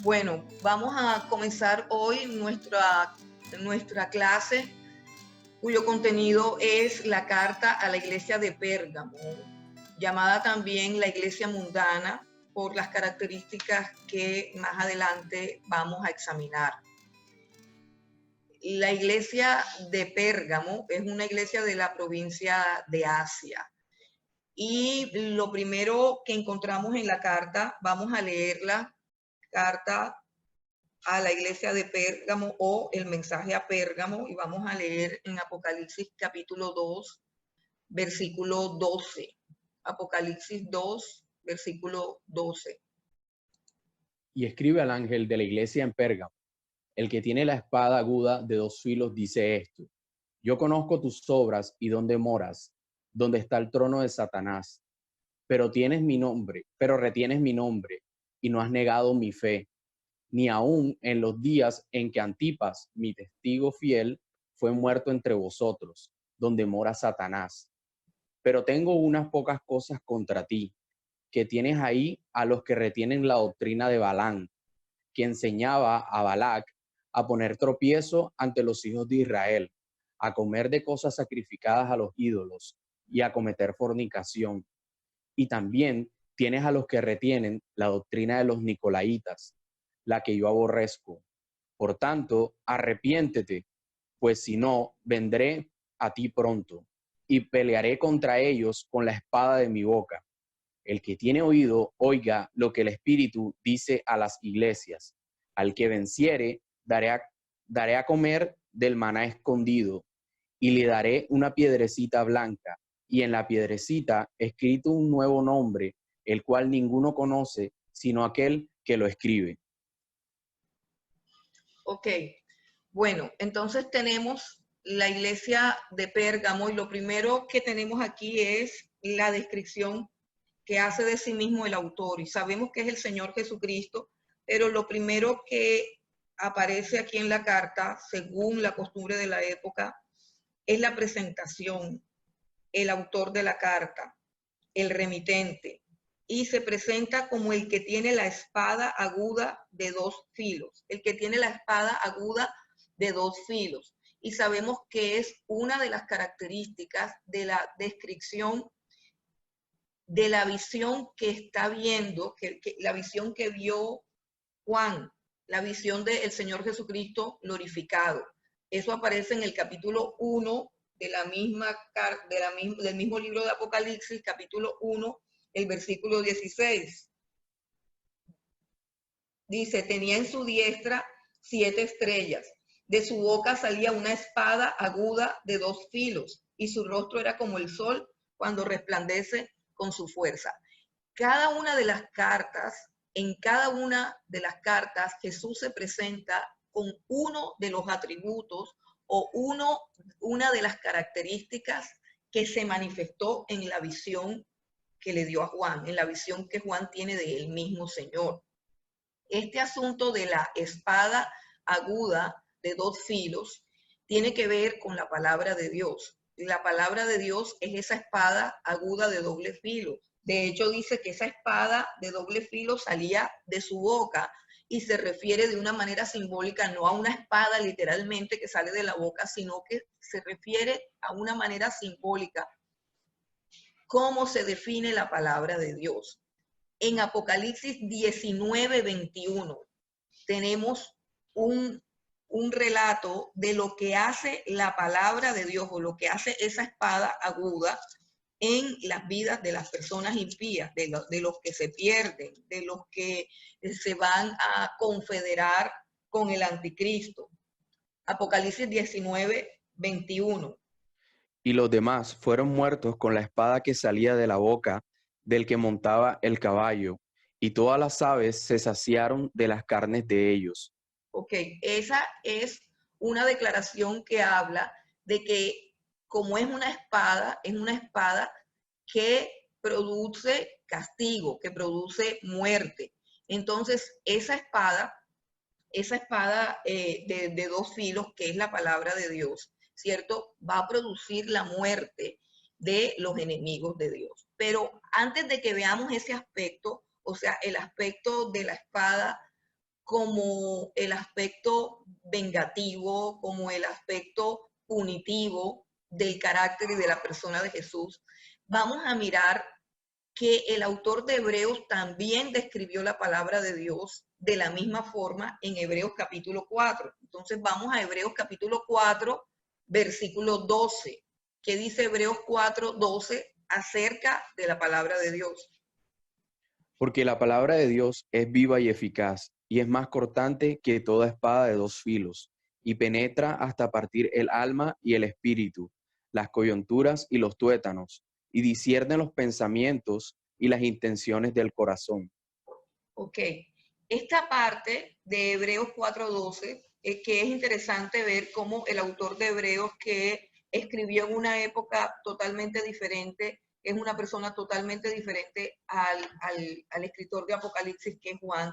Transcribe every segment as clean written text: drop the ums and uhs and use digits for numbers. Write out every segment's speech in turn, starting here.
Bueno, vamos a comenzar hoy nuestra clase, cuyo contenido es la carta a la iglesia de Pérgamo, llamada también la iglesia mundana por las características que más adelante vamos a examinar. La iglesia de Pérgamo es una iglesia de la provincia de Asia. Y lo primero que encontramos en la carta, vamos a leer la carta a la iglesia de Pérgamo o el mensaje a Pérgamo, y vamos a leer en Apocalipsis capítulo 2, versículo 12. Apocalipsis 2, versículo 12. Y escribe al ángel de la iglesia en Pérgamo: el que tiene la espada aguda de dos filos dice esto: yo conozco tus obras y dónde moras, donde está el trono de Satanás, pero retienes mi nombre y no has negado mi fe, ni aun en los días en que Antipas, mi testigo fiel, fue muerto entre vosotros, donde mora Satanás. Pero tengo unas pocas cosas contra ti, que tienes ahí a los que retienen la doctrina de Balaam, que enseñaba a Balac a poner tropiezo ante los hijos de Israel, a comer de cosas sacrificadas a los ídolos y a cometer fornicación. Y también tienes a los que retienen la doctrina de los nicolaitas, la que yo aborrezco. Por tanto, arrepiéntete, pues si no, vendré a ti pronto y pelearé contra ellos con la espada de mi boca. El que tiene oído, oiga lo que el Espíritu dice a las iglesias. Al que venciere, daré a comer del maná escondido, y le daré una piedrecita blanca, y en la piedrecita escrito un nuevo nombre, el cual ninguno conoce, sino aquel que lo escribe. Ok, bueno, entonces tenemos la iglesia de Pérgamo, y lo primero que tenemos aquí es la descripción que hace de sí mismo el autor, y sabemos que es el Señor Jesucristo, pero lo primero que aparece aquí en la carta, según la costumbre de la época, es la presentación, el autor de la carta, el remitente, y se presenta como el que tiene la espada aguda de dos filos, el que tiene la espada aguda de dos filos. Y sabemos que es una de las características de la descripción de la visión que está viendo, la visión que vio Juan, la visión del Señor Jesucristo glorificado. Eso aparece en el capítulo 1 del mismo libro de Apocalipsis, capítulo 1, el versículo 16. Dice, tenía en su diestra 7 estrellas, de su boca salía una espada aguda de dos filos, y su rostro era como el sol cuando resplandece con su fuerza. Cada una de las cartas, en cada una de las cartas, Jesús se presenta con uno de los atributos o una de las características que se manifestó en la visión que le dio a Juan, en la visión que Juan tiene de él mismo Señor. Este asunto de la espada aguda de dos filos tiene que ver con la palabra de Dios. La palabra de Dios es esa espada aguda de doble filo. De hecho, dice que esa espada de doble filo salía de su boca, y se refiere de una manera simbólica no a una espada literalmente que sale de la boca, sino que se refiere a una manera simbólica cómo se define la palabra de Dios. En Apocalipsis 19, 21 tenemos un relato de lo que hace la palabra de Dios, o lo que hace esa espada aguda en las vidas de las personas impías, de los que se pierden, de los que se van a confederar con el anticristo. Apocalipsis 19, 21. Y los demás fueron muertos con la espada que salía de la boca del que montaba el caballo, y todas las aves se saciaron de las carnes de ellos. Ok, esa es una declaración que habla de que como es una espada que produce castigo, que produce muerte. Entonces, esa espada de dos filos, que es la palabra de Dios, ¿cierto? Va a producir la muerte de los enemigos de Dios. Pero antes de que veamos ese aspecto, o sea, el aspecto de la espada como el aspecto vengativo, como el aspecto punitivo del carácter y de la persona de Jesús, vamos a mirar que el autor de Hebreos también describió la palabra de Dios de la misma forma en Hebreos capítulo 4. Entonces vamos a Hebreos capítulo 4, versículo 12. ¿Qué dice Hebreos 4, 12 acerca de la palabra de Dios? Porque la palabra de Dios es viva y eficaz, y es más cortante que toda espada de dos filos, y penetra hasta partir el alma y el espíritu, las coyunturas y los tuétanos, y discierne los pensamientos y las intenciones del corazón. Ok, esta parte de Hebreos 4:12, que es interesante ver cómo el autor de Hebreos, que escribió en una época totalmente diferente, es una persona totalmente diferente al escritor de Apocalipsis, que es Juan,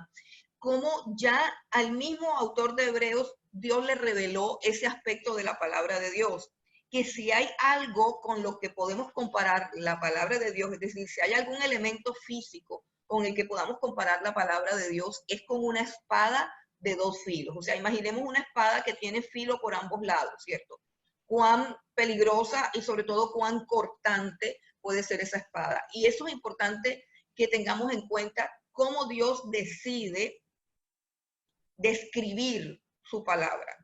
cómo ya al mismo autor de Hebreos Dios le reveló ese aspecto de la palabra de Dios, que si hay algo con lo que podemos comparar la palabra de Dios, es decir, si hay algún elemento físico con el que podamos comparar la palabra de Dios, es con una espada de dos filos. O sea, imaginemos una espada que tiene filo por ambos lados, ¿cierto? Cuán peligrosa y sobre todo cuán cortante puede ser esa espada. Y eso es importante que tengamos en cuenta cómo Dios decide describir su palabra.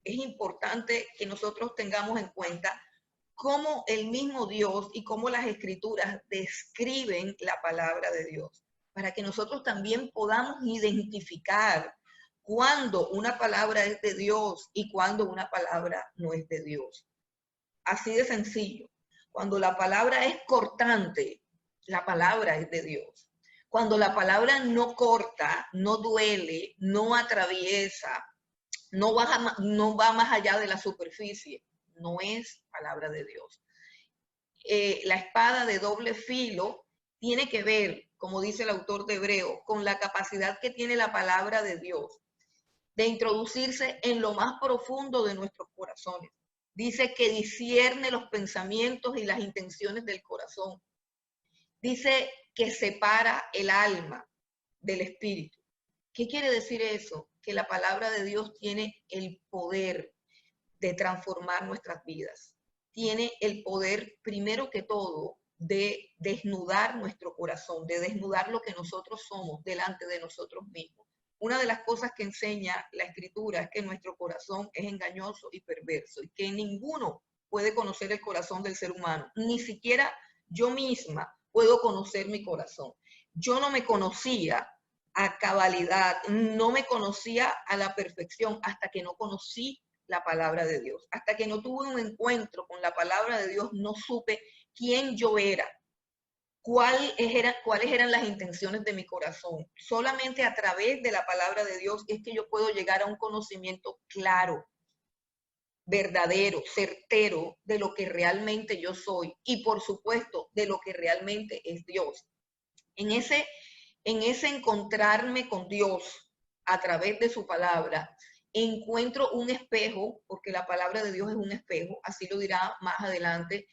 Es importante que nosotros tengamos en cuenta cómo el mismo Dios y cómo las escrituras describen la palabra de Dios, para que nosotros también podamos identificar cuándo una palabra es de Dios y cuándo una palabra no es de Dios. Así de sencillo. Cuando la palabra es cortante, la palabra es de Dios. Cuando la palabra no corta, no duele, no atraviesa, no va más allá de la superficie, no es palabra de Dios. La espada de doble filo tiene que ver, como dice el autor de Hebreo, con la capacidad que tiene la palabra de Dios de introducirse en lo más profundo de nuestros corazones. Dice que discierne los pensamientos y las intenciones del corazón. Dice que separa el alma del espíritu. ¿Qué quiere decir eso? Que la palabra de Dios tiene el poder de transformar nuestras vidas. Tiene el poder, primero que todo, de desnudar nuestro corazón, de desnudar lo que nosotros somos delante de nosotros mismos. Una de las cosas que enseña la Escritura es que nuestro corazón es engañoso y perverso y que ninguno puede conocer el corazón del ser humano. Ni siquiera yo misma puedo conocer mi corazón. Yo no me conocía a cabalidad, no me conocía a la perfección hasta que no conocí la palabra de Dios. Hasta que no tuve un encuentro con la palabra de Dios, no supe quién yo era, cuáles eran las intenciones de mi corazón. Solamente a través de la palabra de Dios es que yo puedo llegar a un conocimiento claro, verdadero, certero de lo que realmente yo soy y por supuesto de lo que realmente es Dios. En ese encontrarme con Dios a través de su palabra, encuentro un espejo, porque la palabra de Dios es un espejo, así lo dirá más adelante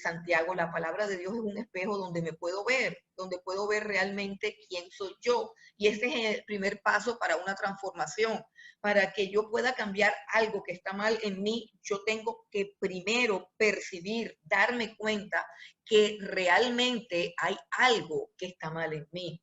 Santiago, la palabra de Dios es un espejo donde me puedo ver, donde puedo ver realmente quién soy yo. Y este es el primer paso para una transformación. Para que yo pueda cambiar algo que está mal en mí, yo tengo que primero percibir, darme cuenta que realmente hay algo que está mal en mí.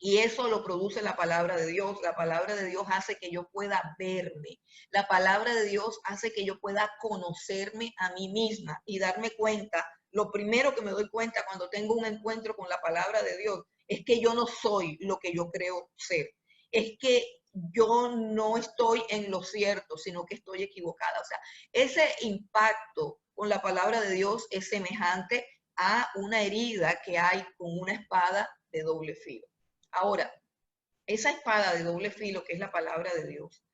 Y eso lo produce la palabra de Dios. La palabra de Dios hace que yo pueda verme. La palabra de Dios hace que yo pueda conocerme a mí misma y darme cuenta. Lo primero que me doy cuenta cuando tengo un encuentro con la palabra de Dios es que yo no soy lo que yo creo ser. Es que yo no estoy en lo cierto, sino que estoy equivocada. O sea, ese impacto con la palabra de Dios es semejante a una herida que hay con una espada de doble filo. Ahora, esa espada de doble filo, que es la palabra de Dios,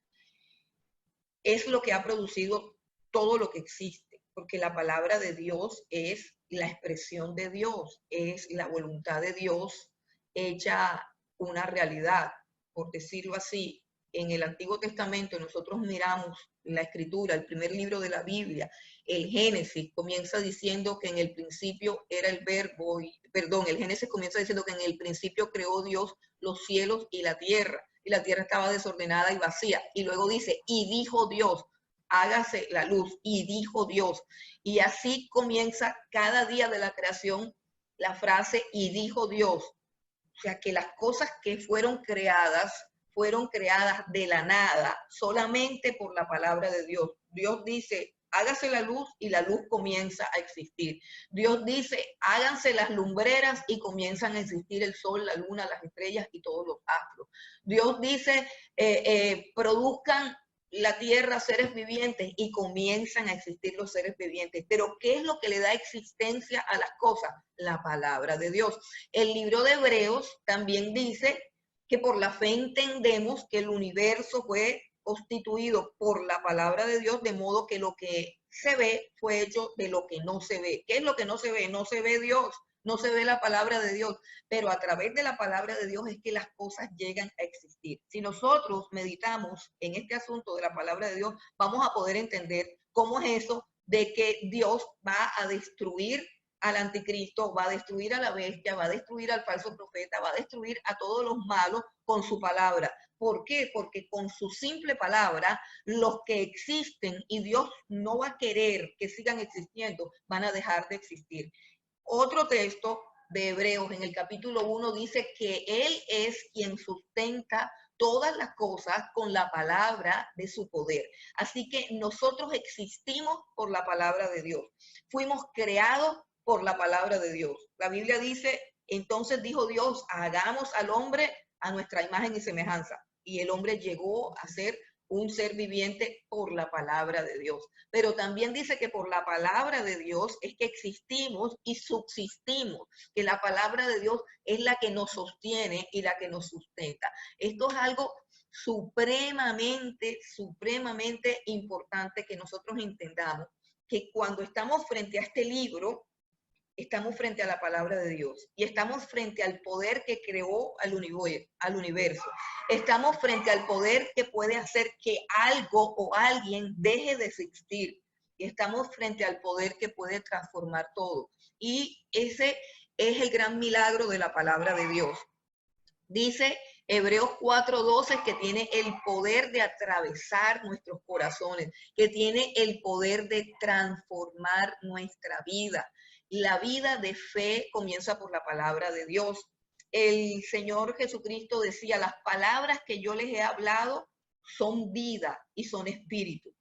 es lo que ha producido todo lo que existe, porque la palabra de Dios es la expresión de Dios, es la voluntad de Dios hecha una realidad, por decirlo así. En el Antiguo Testamento nosotros miramos la Escritura, el primer libro de la Biblia, el Génesis comienza diciendo que en el principio era el verbo, el Génesis comienza diciendo que en el principio creó Dios los cielos y la tierra. y la tierra estaba desordenada y vacía. Y luego dice, y dijo Dios, hágase la luz, y dijo Dios. Y así comienza cada día de la creación la frase, y dijo Dios. O sea, que las cosas que fueron creadas de la nada, solamente por la palabra de Dios. Dios dice, hágase la luz y la luz comienza a existir. Dios dice, háganse las lumbreras y comienzan a existir el sol, la luna, las estrellas y todos los astros. Dios dice, produzcan la tierra seres vivientes y comienzan a existir los seres vivientes. Pero ¿qué es lo que le da existencia a las cosas? La palabra de Dios. El libro de Hebreos también dice que por la fe entendemos que el universo fue constituido por la palabra de Dios, de modo que lo que se ve fue hecho de lo que no se ve. ¿Qué es lo que no se ve? No se ve Dios, no se ve la palabra de Dios, pero a través de la palabra de Dios es que las cosas llegan a existir. Si nosotros meditamos en este asunto de la palabra de Dios, vamos a poder entender cómo es eso de que Dios va a destruir al anticristo, va a destruir a la bestia, va a destruir al falso profeta, va a destruir a todos los malos con su palabra. ¿Por qué? Porque con su simple palabra, los que existen y Dios no va a querer que sigan existiendo, van a dejar de existir. Otro texto de Hebreos en el capítulo 1 dice que Él es quien sustenta todas las cosas con la palabra de su poder. Así que nosotros existimos por la palabra de Dios. Fuimos creados por la palabra de Dios. La Biblia dice, entonces dijo Dios, hagamos al hombre a nuestra imagen y semejanza. Y el hombre llegó a ser un ser viviente por la palabra de Dios. Pero también dice que por la palabra de Dios es que existimos y subsistimos, que la palabra de Dios es la que nos sostiene y la que nos sustenta. Esto es algo supremamente importante que nosotros entendamos, que cuando estamos frente a este libro, estamos frente a la palabra de Dios y estamos frente al poder que creó al universo. Estamos frente al poder que puede hacer que algo o alguien deje de existir. Y estamos frente al poder que puede transformar todo. Y ese es el gran milagro de la palabra de Dios. Dice Hebreos 4:12 que tiene el poder de atravesar nuestros corazones, que tiene el poder de transformar nuestra vida. La vida de fe comienza por la palabra de Dios. El Señor Jesucristo decía, las palabras que yo les he hablado son vida y son espíritu.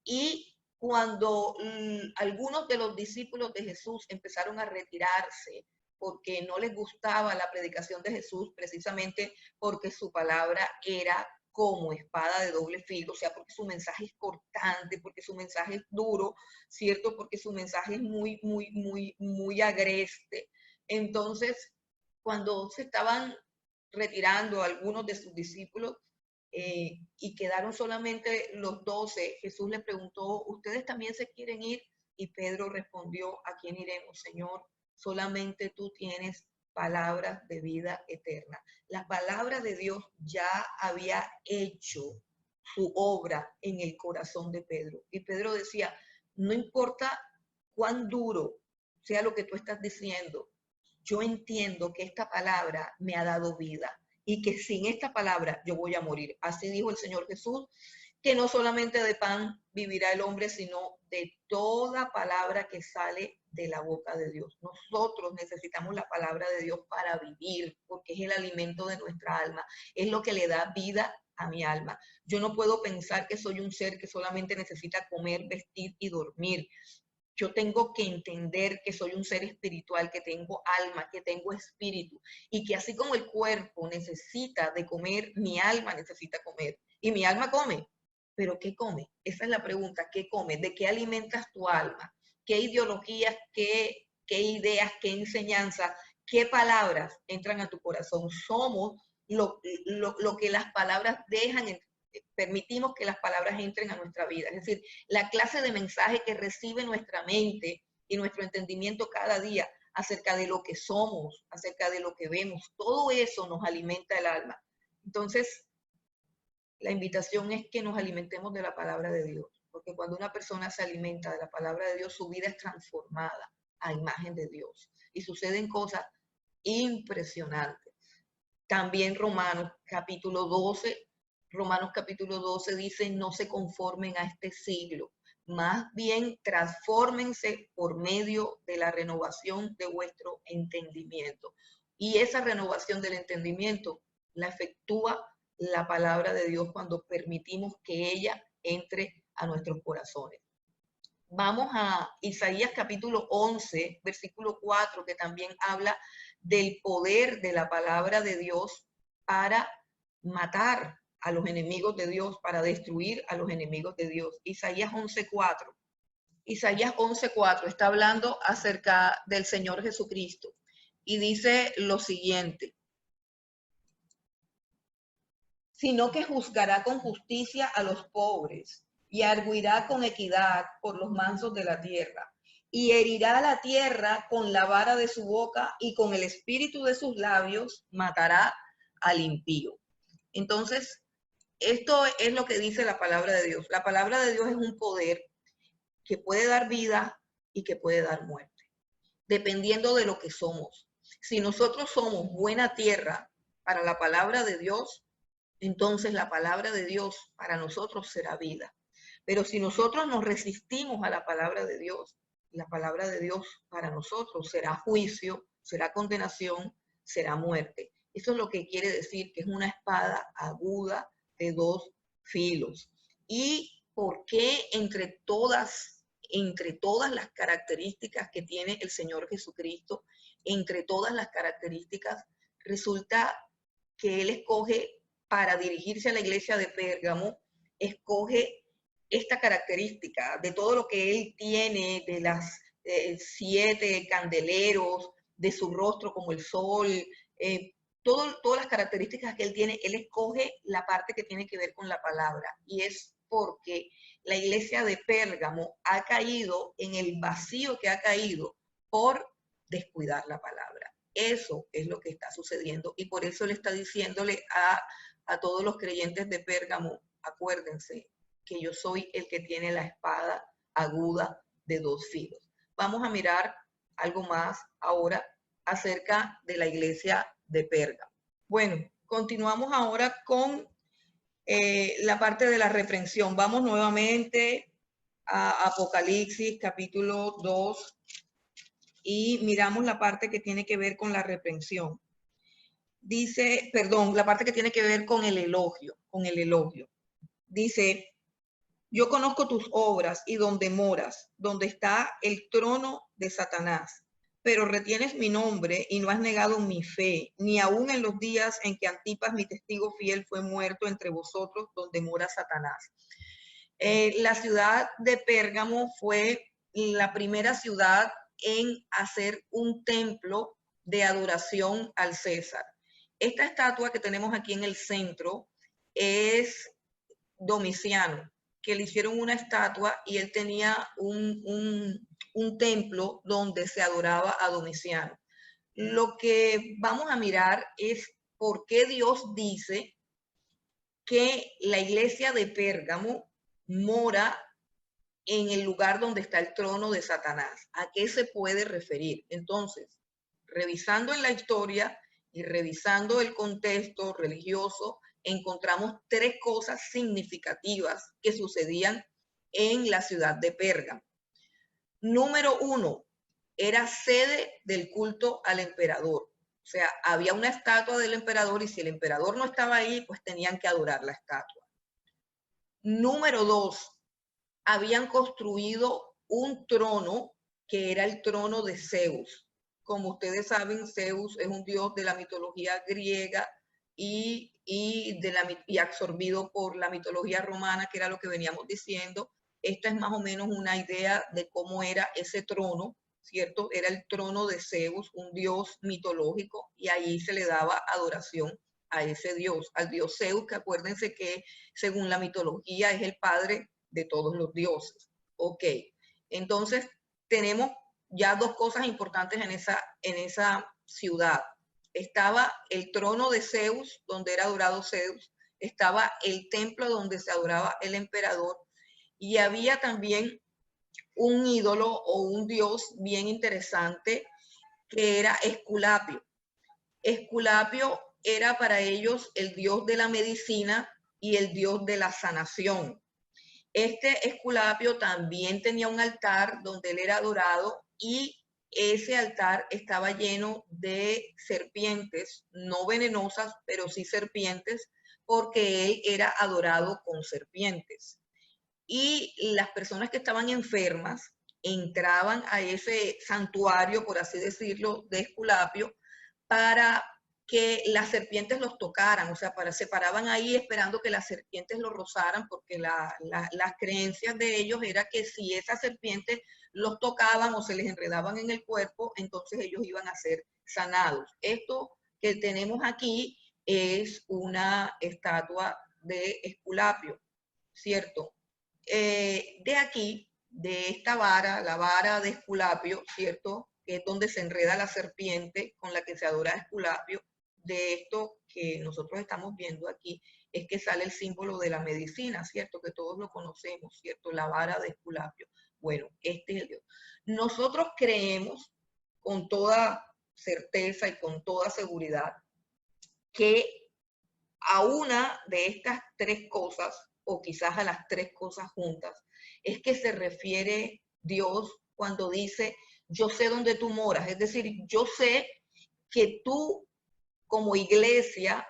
Y cuando algunos de los discípulos de Jesús empezaron a retirarse, porque no les gustaba la predicación de Jesús, precisamente porque su palabra era como espada de doble filo, o sea, porque su mensaje es cortante, porque su mensaje es duro, ¿cierto? Porque su mensaje es muy agreste. Entonces, cuando se estaban retirando algunos de sus discípulos y quedaron solamente los 12, Jesús les preguntó, ¿ustedes también se quieren ir? Y Pedro respondió, ¿a quién iremos, Señor? Solamente tú tienes palabras de vida eterna. La palabra de Dios ya había hecho su obra en el corazón de Pedro. Y Pedro decía, no importa cuán duro sea lo que tú estás diciendo, yo entiendo que esta palabra me ha dado vida y que sin esta palabra yo voy a morir. Así dijo el Señor Jesús, que no solamente de pan vivirá el hombre, sino de toda palabra que sale de la boca de Dios. Nosotros necesitamos la palabra de Dios para vivir, porque es el alimento de nuestra alma, es lo que le da vida a mi alma. Yo no puedo pensar que soy un ser que solamente necesita comer, vestir y dormir. Yo tengo que entender que soy un ser espiritual, que tengo alma, que tengo espíritu, y que así como el cuerpo necesita de comer, mi alma necesita comer. Y mi alma come. ¿Pero qué come? Esa es la pregunta, ¿qué come? ¿De qué alimentas tu alma? ¿Qué ideologías, qué ideas, qué enseñanzas, qué palabras entran a tu corazón? Somos lo que las palabras dejan, permitimos que las palabras entren a nuestra vida. Es decir, la clase de mensaje que recibe nuestra mente y nuestro entendimiento cada día acerca de lo que somos, acerca de lo que vemos, todo eso nos alimenta el alma. Entonces, la invitación es que nos alimentemos de la palabra de Dios, porque cuando una persona se alimenta de la palabra de Dios, su vida es transformada a imagen de Dios y suceden cosas impresionantes. También Romanos capítulo 12 dice, no se conformen a este siglo, más bien transfórmense por medio de la renovación de vuestro entendimiento. Y esa renovación del entendimiento la efectúa la palabra de Dios cuando permitimos que ella entre a nuestros corazones. Vamos a Isaías capítulo 11, versículo 4, que también habla del poder de la palabra de Dios para matar a los enemigos de Dios, para destruir a los enemigos de Dios. Isaías 11:4. Isaías 11:4 está hablando acerca del Señor Jesucristo y dice lo siguiente: sino que juzgará con justicia a los pobres y arguirá con equidad por los mansos de la tierra, y herirá la tierra con la vara de su boca, y con el espíritu de sus labios matará al impío. Entonces, esto es lo que dice la palabra de Dios. La palabra de Dios es un poder que puede dar vida y que puede dar muerte, dependiendo de lo que somos. Si nosotros somos buena tierra para la palabra de Dios, entonces la palabra de Dios para nosotros será vida. Pero si nosotros nos resistimos a la palabra de Dios, la palabra de Dios para nosotros será juicio, será condenación, será muerte. Eso es lo que quiere decir que es una espada aguda de dos filos. ¿Y por qué entre todas las características que tiene el Señor Jesucristo, entre todas las características, resulta que Él escoge para dirigirse a la iglesia de Pérgamo, escoge esta característica de todo lo que Él tiene, de las 7 candeleros, de su rostro como el sol, todas las características que Él tiene, Él escoge la parte que tiene que ver con la palabra. Y es porque la iglesia de Pérgamo ha caído en el vacío que ha caído por descuidar la palabra. Eso es lo que está sucediendo y por eso le está diciéndole a todos los creyentes de Pérgamo, acuérdense que yo soy el que tiene la espada aguda de dos filos. Vamos a mirar algo más ahora acerca de la iglesia de Pérgamo. Bueno, continuamos ahora con la parte de la reprensión. Vamos nuevamente a Apocalipsis capítulo 2 y miramos la parte que tiene que ver con la reprensión. Dice, perdón, la parte que tiene que ver con el elogio, Dice, yo conozco tus obras y donde moras, donde está el trono de Satanás, pero retienes mi nombre y no has negado mi fe, ni aun en los días en que Antipas, mi testigo fiel, fue muerto entre vosotros, donde mora Satanás. La ciudad de Pérgamo fue la primera ciudad en hacer un templo de adoración al César. Esta estatua que tenemos aquí en el centro es Domiciano, que le hicieron una estatua y él tenía un templo donde se adoraba a Domiciano. Lo que vamos a mirar es por qué Dios dice que la iglesia de Pérgamo mora en el lugar donde está el trono de Satanás. ¿A qué se puede referir? Entonces, revisando en la historia y revisando el contexto religioso, encontramos 3 cosas significativas que sucedían en la ciudad de Pérgamo. Número 1, era sede del culto al emperador. O sea, había una estatua del emperador y si el emperador no estaba ahí, pues tenían que adorar la estatua. Número 2, habían construido un trono que era el trono de Zeus. Como ustedes saben, Zeus es un dios de la mitología griega y absorbido por la mitología romana, que era lo que veníamos diciendo. Esta es más o menos una idea de cómo era ese trono, ¿cierto? Era el trono de Zeus, un dios mitológico, y ahí se le daba adoración a ese dios, al dios Zeus, que acuérdense que según la mitología es el padre de todos los dioses. Ok, entonces tenemos ya 2 cosas importantes en esa ciudad. Estaba el trono de Zeus, donde era adorado Zeus, estaba el templo donde se adoraba el emperador, y había también un ídolo o un dios bien interesante que era Esculapio. Esculapio era para ellos el dios de la medicina y el dios de la sanación. Este Esculapio también tenía un altar donde él era adorado y ese altar estaba lleno de serpientes, no venenosas, pero sí serpientes, porque él era adorado con serpientes. Y las personas que estaban enfermas entraban a ese santuario, por así decirlo, de Esculapio, para que las serpientes los tocaran, o sea, se paraban ahí esperando que las serpientes los rozaran, porque las creencias de ellos era que si esas serpientes los tocaban o se les enredaban en el cuerpo, entonces ellos iban a ser sanados. Esto que tenemos aquí es una estatua de Esculapio, ¿cierto? De aquí, de esta vara, la vara de Esculapio, ¿cierto? Que es donde se enreda la serpiente con la que se adora a Esculapio. De esto que nosotros estamos viendo aquí es que sale el símbolo de la medicina, ¿cierto? Que todos lo conocemos, ¿cierto? La vara de Esculapio. Bueno, este es el Dios. Nosotros creemos con toda certeza y con toda seguridad que a una de estas tres cosas, o quizás a las tres cosas juntas, es que se refiere Dios cuando dice, yo sé dónde tú moras. Es decir, yo sé que tú como iglesia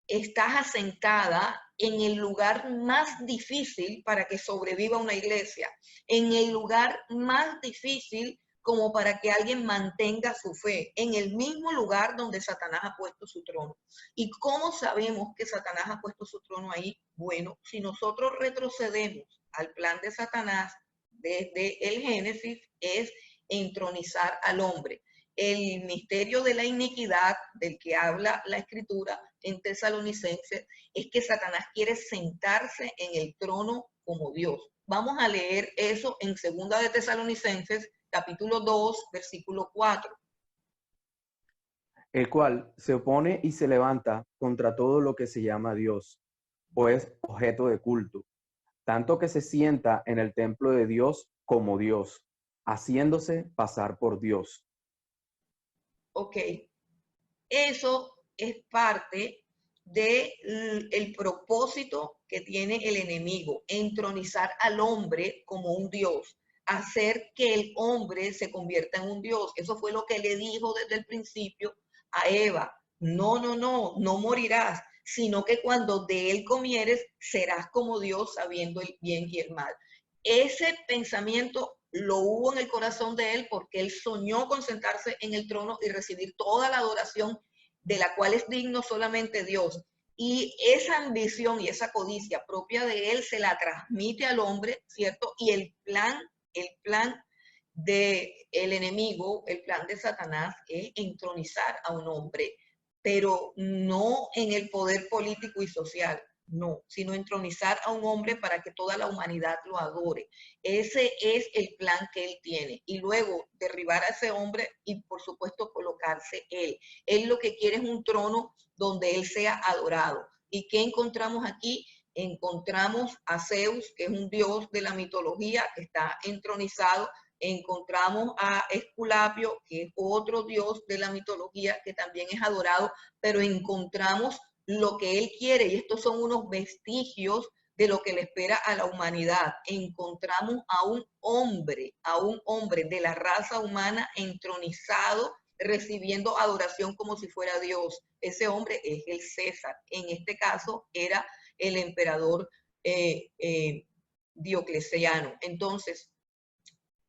estás asentada en el lugar más difícil para que sobreviva una iglesia, en el lugar más difícil como para que alguien mantenga su fe, en el mismo lugar donde Satanás ha puesto su trono. ¿Y cómo sabemos que Satanás ha puesto su trono ahí? Bueno, si nosotros retrocedemos al plan de Satanás desde el Génesis, es entronizar al hombre. El misterio de la iniquidad del que habla la Escritura en Tesalonicenses es que Satanás quiere sentarse en el trono como Dios. Vamos a leer eso en 2 de Tesalonicenses, capítulo 2, versículo 4. El cual se opone y se levanta contra todo lo que se llama Dios, o es objeto de culto, tanto que se sienta en el templo de Dios como Dios, haciéndose pasar por Dios. Ok, eso es parte del propósito que tiene el enemigo, entronizar al hombre como un Dios, hacer que el hombre se convierta en un Dios. Eso fue lo que le dijo desde el principio a Eva. No, no, no, no morirás, sino que cuando de él comieres, serás como Dios sabiendo el bien y el mal. Ese pensamiento lo hubo en el corazón de él porque él soñó con sentarse en el trono y recibir toda la adoración de la cual es digno solamente Dios. Y esa ambición y esa codicia propia de él se la transmite al hombre, ¿cierto? Y el plan del enemigo, el plan de Satanás es entronizar a un hombre, pero no en el poder político y social, no, sino entronizar a un hombre para que toda la humanidad lo adore. Ese es el plan que él tiene. Y luego derribar a ese hombre y por supuesto colocarse él. Él lo que quiere es un trono donde él sea adorado. ¿Y qué encontramos aquí? Encontramos a Zeus, que es un dios de la mitología que está entronizado. Encontramos a Esculapio, que es otro dios de la mitología que también es adorado, pero encontramos lo que él quiere, y estos son unos vestigios de lo que le espera a la humanidad. Encontramos a un hombre de la raza humana entronizado, recibiendo adoración como si fuera Dios. Ese hombre es el César. En este caso era el emperador Diocleciano. Entonces,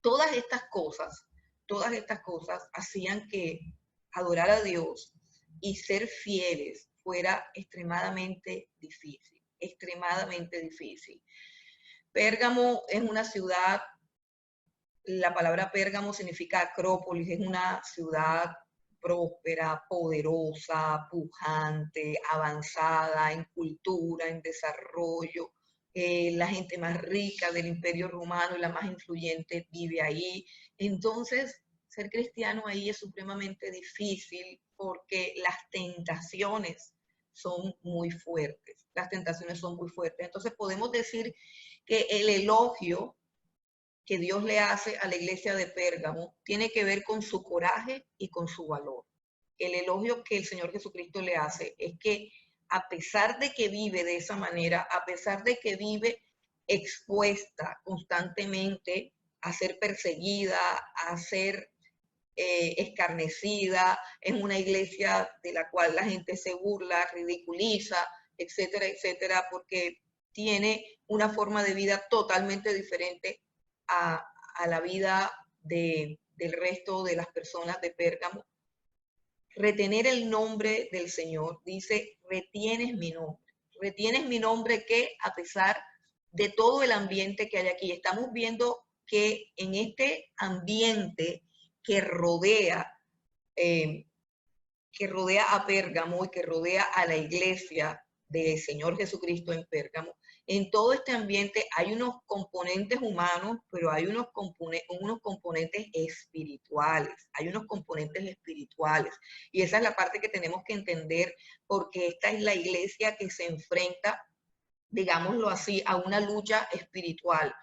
todas estas cosas hacían que adorar a Dios y ser fieles fuera extremadamente difícil, extremadamente difícil. Pérgamo es una ciudad, la palabra Pérgamo significa acrópolis, es una ciudad próspera, poderosa, pujante, avanzada en cultura, en desarrollo. La gente más rica del Imperio Romano y la más influyente vive ahí. Entonces, ser cristiano ahí es supremamente difícil porque las tentaciones son muy fuertes. Las tentaciones son muy fuertes. Entonces, podemos decir que el elogio que Dios le hace a la iglesia de Pérgamo tiene que ver con su coraje y con su valor. el elogio que el Señor Jesucristo le hace es que a pesar de que vive de esa manera, a pesar de que vive expuesta constantemente a ser perseguida, a ser escarnecida, en una iglesia de la cual la gente se burla, ridiculiza, etcétera, etcétera, porque tiene una forma de vida totalmente diferente a la vida del resto de las personas de Pérgamo. Retener el nombre del Señor, dice, retienes mi nombre que a pesar de todo el ambiente que hay aquí, estamos viendo que en este ambiente que rodea a Pérgamo y que rodea a la iglesia del Señor Jesucristo en Pérgamo, en todo este ambiente hay unos componentes humanos, pero hay unos componentes espirituales, y esa es la parte que tenemos que entender, porque esta es la iglesia que se enfrenta, digámoslo así, a una lucha espiritual,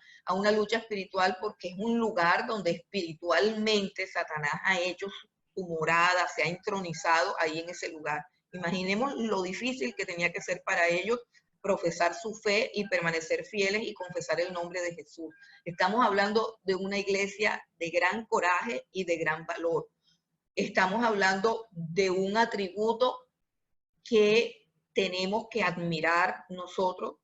porque es un lugar donde espiritualmente Satanás ha hecho su morada, se ha entronizado ahí en ese lugar. Imaginemos lo difícil que tenía que ser para ellos profesar su fe y permanecer fieles y confesar el nombre de Jesús. Estamos hablando de una iglesia de gran coraje y de gran valor. Estamos hablando de un atributo que tenemos que admirar nosotros,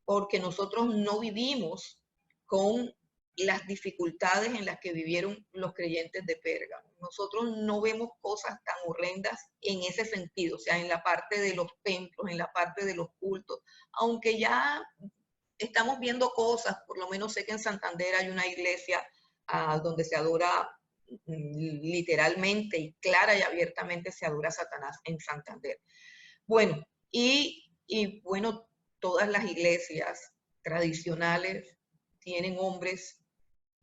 porque nosotros no vivimos con las dificultades en las que vivieron los creyentes de Pérgamo. Nosotros no vemos cosas tan horrendas en ese sentido, o sea, en la parte de los templos, en la parte de los cultos, aunque ya estamos viendo cosas, por lo menos sé que en Santander hay una iglesia donde se adora literalmente y clara y abiertamente se adora a Satanás en Santander. Bueno, bueno, todas las iglesias tradicionales tienen hombres,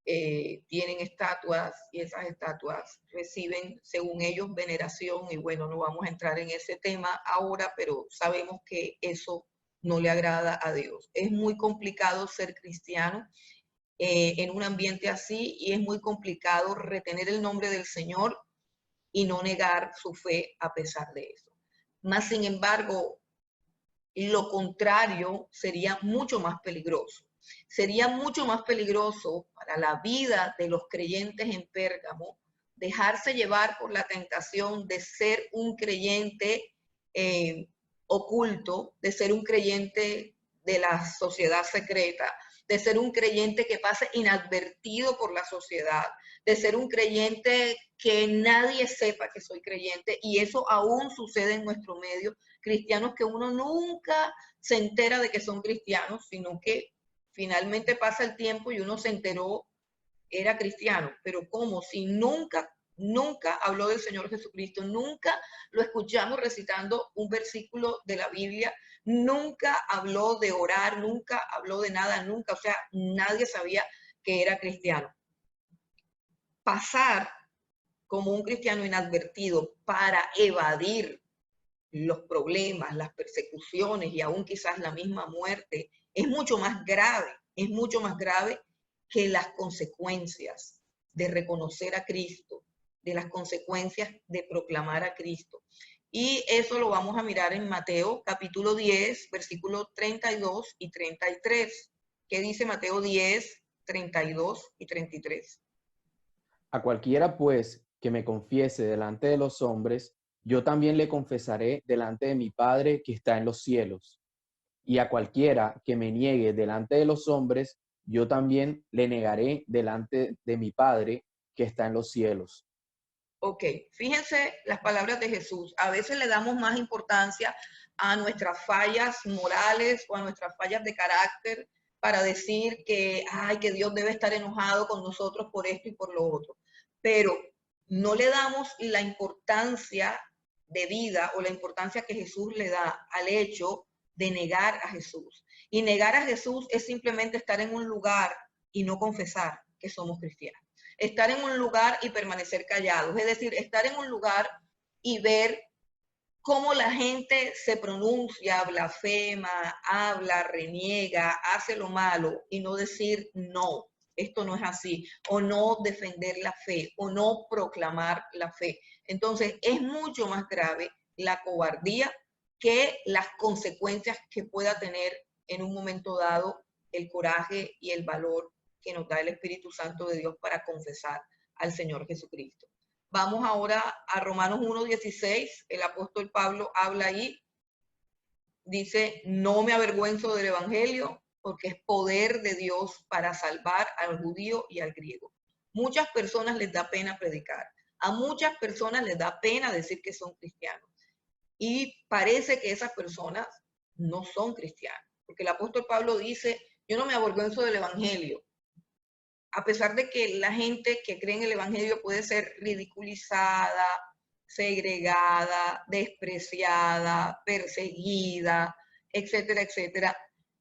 tienen estatuas, y esas estatuas reciben, según ellos, veneración, y bueno, no vamos a entrar en ese tema ahora, pero sabemos que eso no le agrada a Dios. Es muy complicado ser cristiano en un ambiente así, y es muy complicado retener el nombre del Señor y no negar su fe a pesar de eso. Más sin embargo, lo contrario sería mucho más peligroso. Sería mucho más peligroso para la vida de los creyentes en Pérgamo dejarse llevar por la tentación de ser un creyente oculto, de ser un creyente de la sociedad secreta, de ser un creyente que pase inadvertido por la sociedad, de ser un creyente que nadie sepa que soy creyente, y eso aún sucede en nuestro medio. Cristianos que uno nunca se entera de que son cristianos, sino que finalmente pasa el tiempo y uno se enteró, era cristiano, pero como si nunca habló del Señor Jesucristo, nunca lo escuchamos recitando un versículo de la Biblia, nunca habló de orar, nunca habló de nada, nunca, o sea, nadie sabía que era cristiano. Pasar como un cristiano inadvertido para evadir los problemas, las persecuciones y aún quizás la misma muerte, es mucho más grave que las consecuencias de reconocer a Cristo, de las consecuencias de proclamar a Cristo. Y eso lo vamos a mirar en Mateo capítulo 10, versículos 32 y 33. ¿Qué dice Mateo 10, 32 y 33? A cualquiera, pues, que me confiese delante de los hombres, yo también le confesaré delante de mi Padre que está en los cielos. Y a cualquiera que me niegue delante de los hombres, yo también le negaré delante de mi Padre que está en los cielos. Ok, fíjense las palabras de Jesús. A veces le damos más importancia a nuestras fallas morales o a nuestras fallas de carácter para decir que, ay, que Dios debe estar enojado con nosotros por esto y por lo otro. Pero no le damos la importancia de vida o la importancia que Jesús le da al hecho de negar a Jesús. Y negar a Jesús es simplemente estar en un lugar y no confesar que somos cristianos. Estar en un lugar y permanecer callados, es decir, estar en un lugar y ver cómo la gente se pronuncia, blasfema, habla, reniega, hace lo malo y no decir no. esto no es así, o no defender la fe, o no proclamar la fe. Entonces, es mucho más grave la cobardía que las consecuencias que pueda tener en un momento dado el coraje y el valor que nos da el Espíritu Santo de Dios para confesar al Señor Jesucristo. Vamos ahora a Romanos 1:16. El apóstol Pablo habla ahí. Dice, no me avergüenzo del Evangelio porque es poder de Dios para salvar al judío y al griego. Muchas personas les da pena predicar. A muchas personas les da pena decir que son cristianos. Y parece que esas personas no son cristianos. Porque el apóstol Pablo dice, yo no me avergüenzo del Evangelio. A pesar de que la gente que cree en el Evangelio puede ser ridiculizada, segregada, despreciada, perseguida, etcétera, etcétera.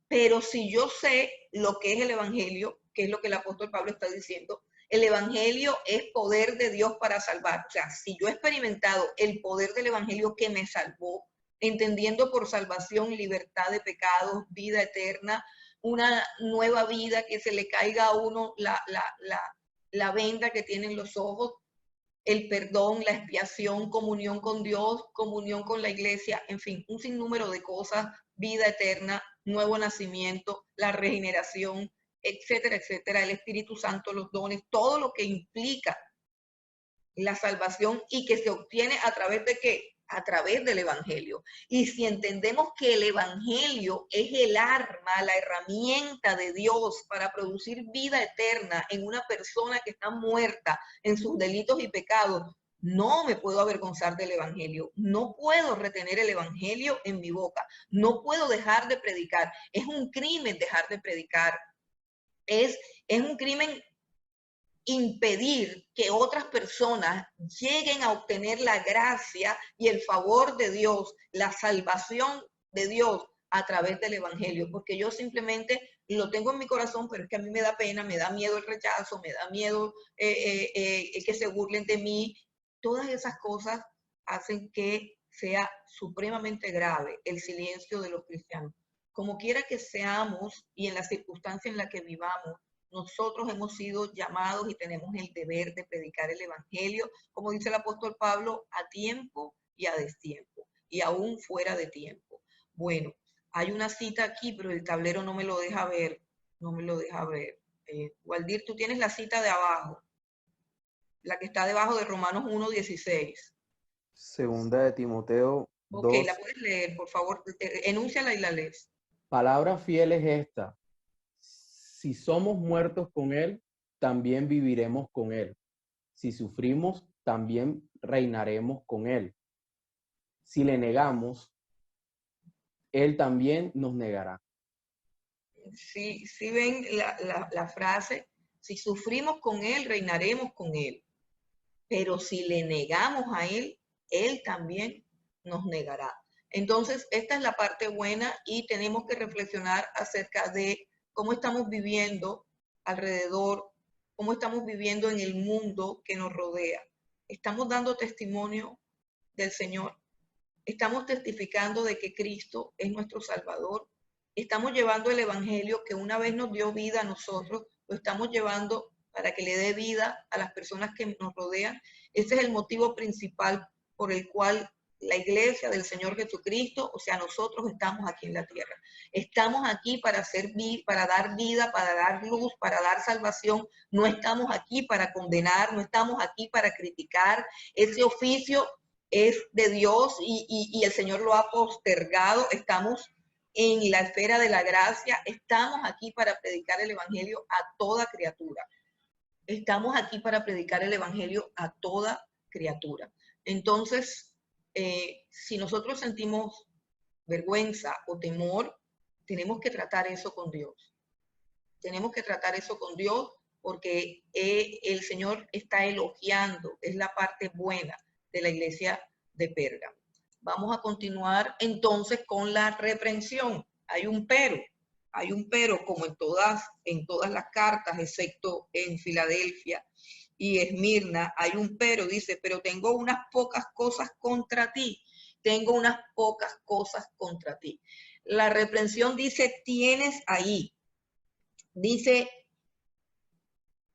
Pero si yo sé lo que es el Evangelio, que es lo que el apóstol Pablo está diciendo, el Evangelio es poder de Dios para salvar. O sea, si yo he experimentado el poder del Evangelio que me salvó, entendiendo por salvación libertad de pecados, vida eterna, una nueva vida, que se le caiga a uno la venda que tienen los ojos, el perdón, la expiación, comunión con Dios, comunión con la iglesia, en fin, un sinnúmero de cosas, vida eterna, nuevo nacimiento, la regeneración, etcétera, etcétera, el Espíritu Santo, los dones, todo lo que implica la salvación y que se obtiene a través de ¿qué? A través del Evangelio. Y si entendemos que el Evangelio es el arma, la herramienta de Dios para producir vida eterna en una persona que está muerta en sus delitos y pecados, no me puedo avergonzar del Evangelio, no puedo retener el Evangelio en mi boca, no puedo dejar de predicar. Es un crimen dejar de predicar, es un crimen impedir que otras personas lleguen a obtener la gracia y el favor de Dios, la salvación de Dios a través del Evangelio, porque yo simplemente lo tengo en mi corazón, pero es que a mí me da pena, me da miedo el rechazo, me da miedo que se burlen de mí. Todas esas cosas hacen que sea supremamente grave el silencio de los cristianos. Como quiera que seamos y en la circunstancia en la que vivamos, nosotros hemos sido llamados y tenemos el deber de predicar el Evangelio, como dice el apóstol Pablo, a tiempo y a destiempo, y aún fuera de tiempo. Bueno, hay una cita aquí, pero el tablero no me lo deja ver, no me lo deja ver. Waldir, tú tienes la cita de abajo, la que está debajo de Romanos 1:16. Segunda de Timoteo Ok, la 2. puedes leer, por favor, enúnciala y la lees. Palabra fiel es esta: si somos muertos con Él, también viviremos con Él. Si sufrimos, también reinaremos con Él. Si le negamos, Él también nos negará. Si ven la frase, si sufrimos con Él, reinaremos con Él. Pero si le negamos a Él, Él también nos negará. Entonces, esta es la parte buena y tenemos que reflexionar acerca de cómo estamos viviendo alrededor, cómo estamos viviendo en el mundo que nos rodea. Estamos dando testimonio del Señor. Estamos testificando de que Cristo es nuestro Salvador. Estamos llevando el Evangelio que una vez nos dio vida a nosotros, lo estamos llevando para que le dé vida a las personas que nos rodean. Ese es el motivo principal por el cual la iglesia del Señor Jesucristo, o sea, nosotros estamos aquí en la tierra. Estamos aquí para servir, para dar vida, para dar luz, para dar salvación. No estamos aquí para condenar, no estamos aquí para criticar. Ese oficio es de Dios y el Señor lo ha postergado. Estamos en la esfera de la gracia, estamos aquí para predicar el Evangelio a toda criatura. Estamos aquí para predicar el Evangelio a toda criatura. Entonces, si nosotros sentimos vergüenza o temor, tenemos que tratar eso con Dios. Tenemos que tratar eso con Dios porque el Señor está elogiando, es la parte buena de la iglesia de Pérgamo. Vamos a continuar entonces con la reprensión. Hay un pero como en todas las cartas, excepto en Filadelfia y Esmirna, hay un pero, dice, pero tengo unas pocas cosas contra ti, tengo unas pocas cosas contra ti. La reprensión dice, tienes ahí, dice,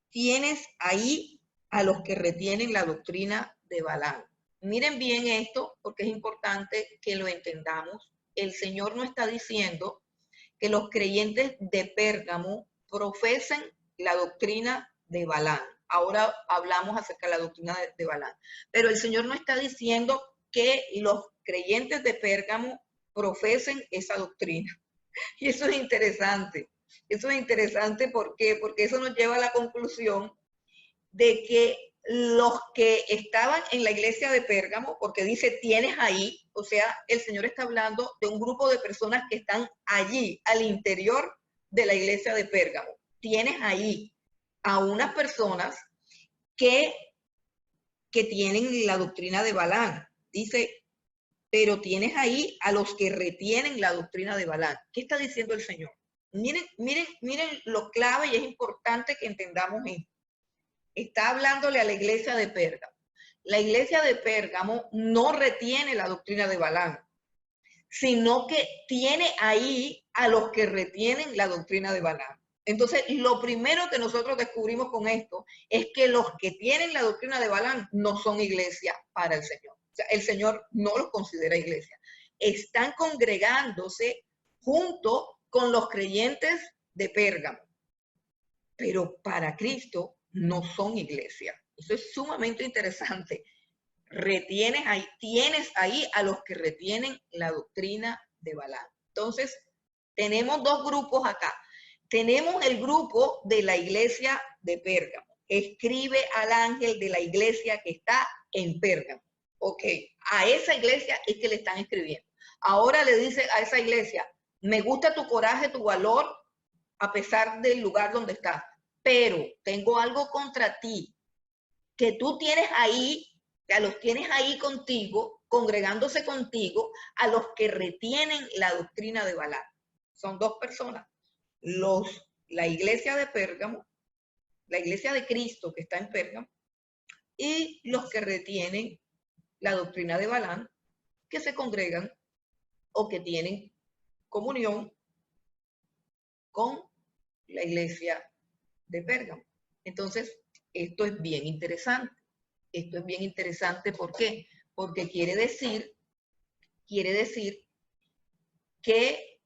tienes ahí a los que retienen la doctrina de Balaam. Miren bien esto porque es importante que lo entendamos. El Señor no está diciendo que los creyentes de Pérgamo profesen la doctrina de Balaam. Ahora hablamos acerca de la doctrina de Balaam. Pero el Señor no está diciendo que los creyentes de Pérgamo profesen esa doctrina. Y eso es interesante. Eso es interesante, ¿por qué? Porque eso nos lleva a la conclusión de que los que estaban en la iglesia de Pérgamo, porque dice tienes ahí, o sea, el Señor está hablando de un grupo de personas que están allí, al interior de la iglesia de Pérgamo. Tienes ahí a unas personas que tienen la doctrina de Balaam. Dice, pero tienes ahí a los que retienen la doctrina de Balaam. ¿Qué está diciendo el Señor? Miren lo clave y es importante que entendamos esto. Está hablándole a la iglesia de Pérgamo. La iglesia de Pérgamo no retiene la doctrina de Balaam, sino que tiene ahí a los que retienen la doctrina de Balaam. Entonces, lo primero que nosotros descubrimos con esto es que los que tienen la doctrina de Balaam no son iglesia para el Señor. O sea, el Señor no los considera iglesia. Están congregándose junto con los creyentes de Pérgamo, pero para Cristo no son iglesia. Eso es sumamente interesante. Tienes ahí a los que retienen la doctrina de Balaam. Entonces, tenemos dos grupos acá. Tenemos el grupo de la iglesia de Pérgamo. Escribe al ángel de la iglesia que está en Pérgamo. Ok, a esa iglesia es que le están escribiendo. Ahora le dice a esa iglesia, me gusta tu coraje, tu valor, a pesar del lugar donde estás, pero tengo algo contra ti, que tú tienes ahí, que los tienes ahí contigo, congregándose contigo, a los que retienen la doctrina de Balaam. Son dos personas. La iglesia de Pérgamo, la iglesia de Cristo que está en Pérgamo, y los que retienen la doctrina de Balaam, que se congregan o que tienen comunión con la iglesia de Pérgamo. Entonces, esto es bien interesante. Esto es bien interesante, ¿por qué? Porque quiere decir que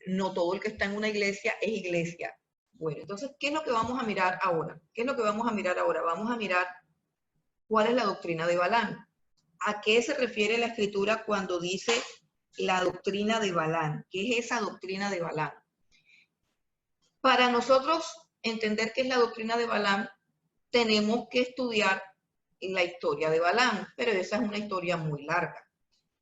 no todo el que está en una iglesia es iglesia. Bueno, entonces, ¿qué es lo que vamos a mirar ahora? ¿Qué es lo que vamos a mirar ahora? Vamos a mirar cuál es la doctrina de Balaam. ¿A qué se refiere la escritura cuando dice la doctrina de Balaam? ¿Qué es esa doctrina de Balaam? Para nosotros entender qué es la doctrina de Balaam, tenemos que estudiar la historia de Balaam, pero esa es una historia muy larga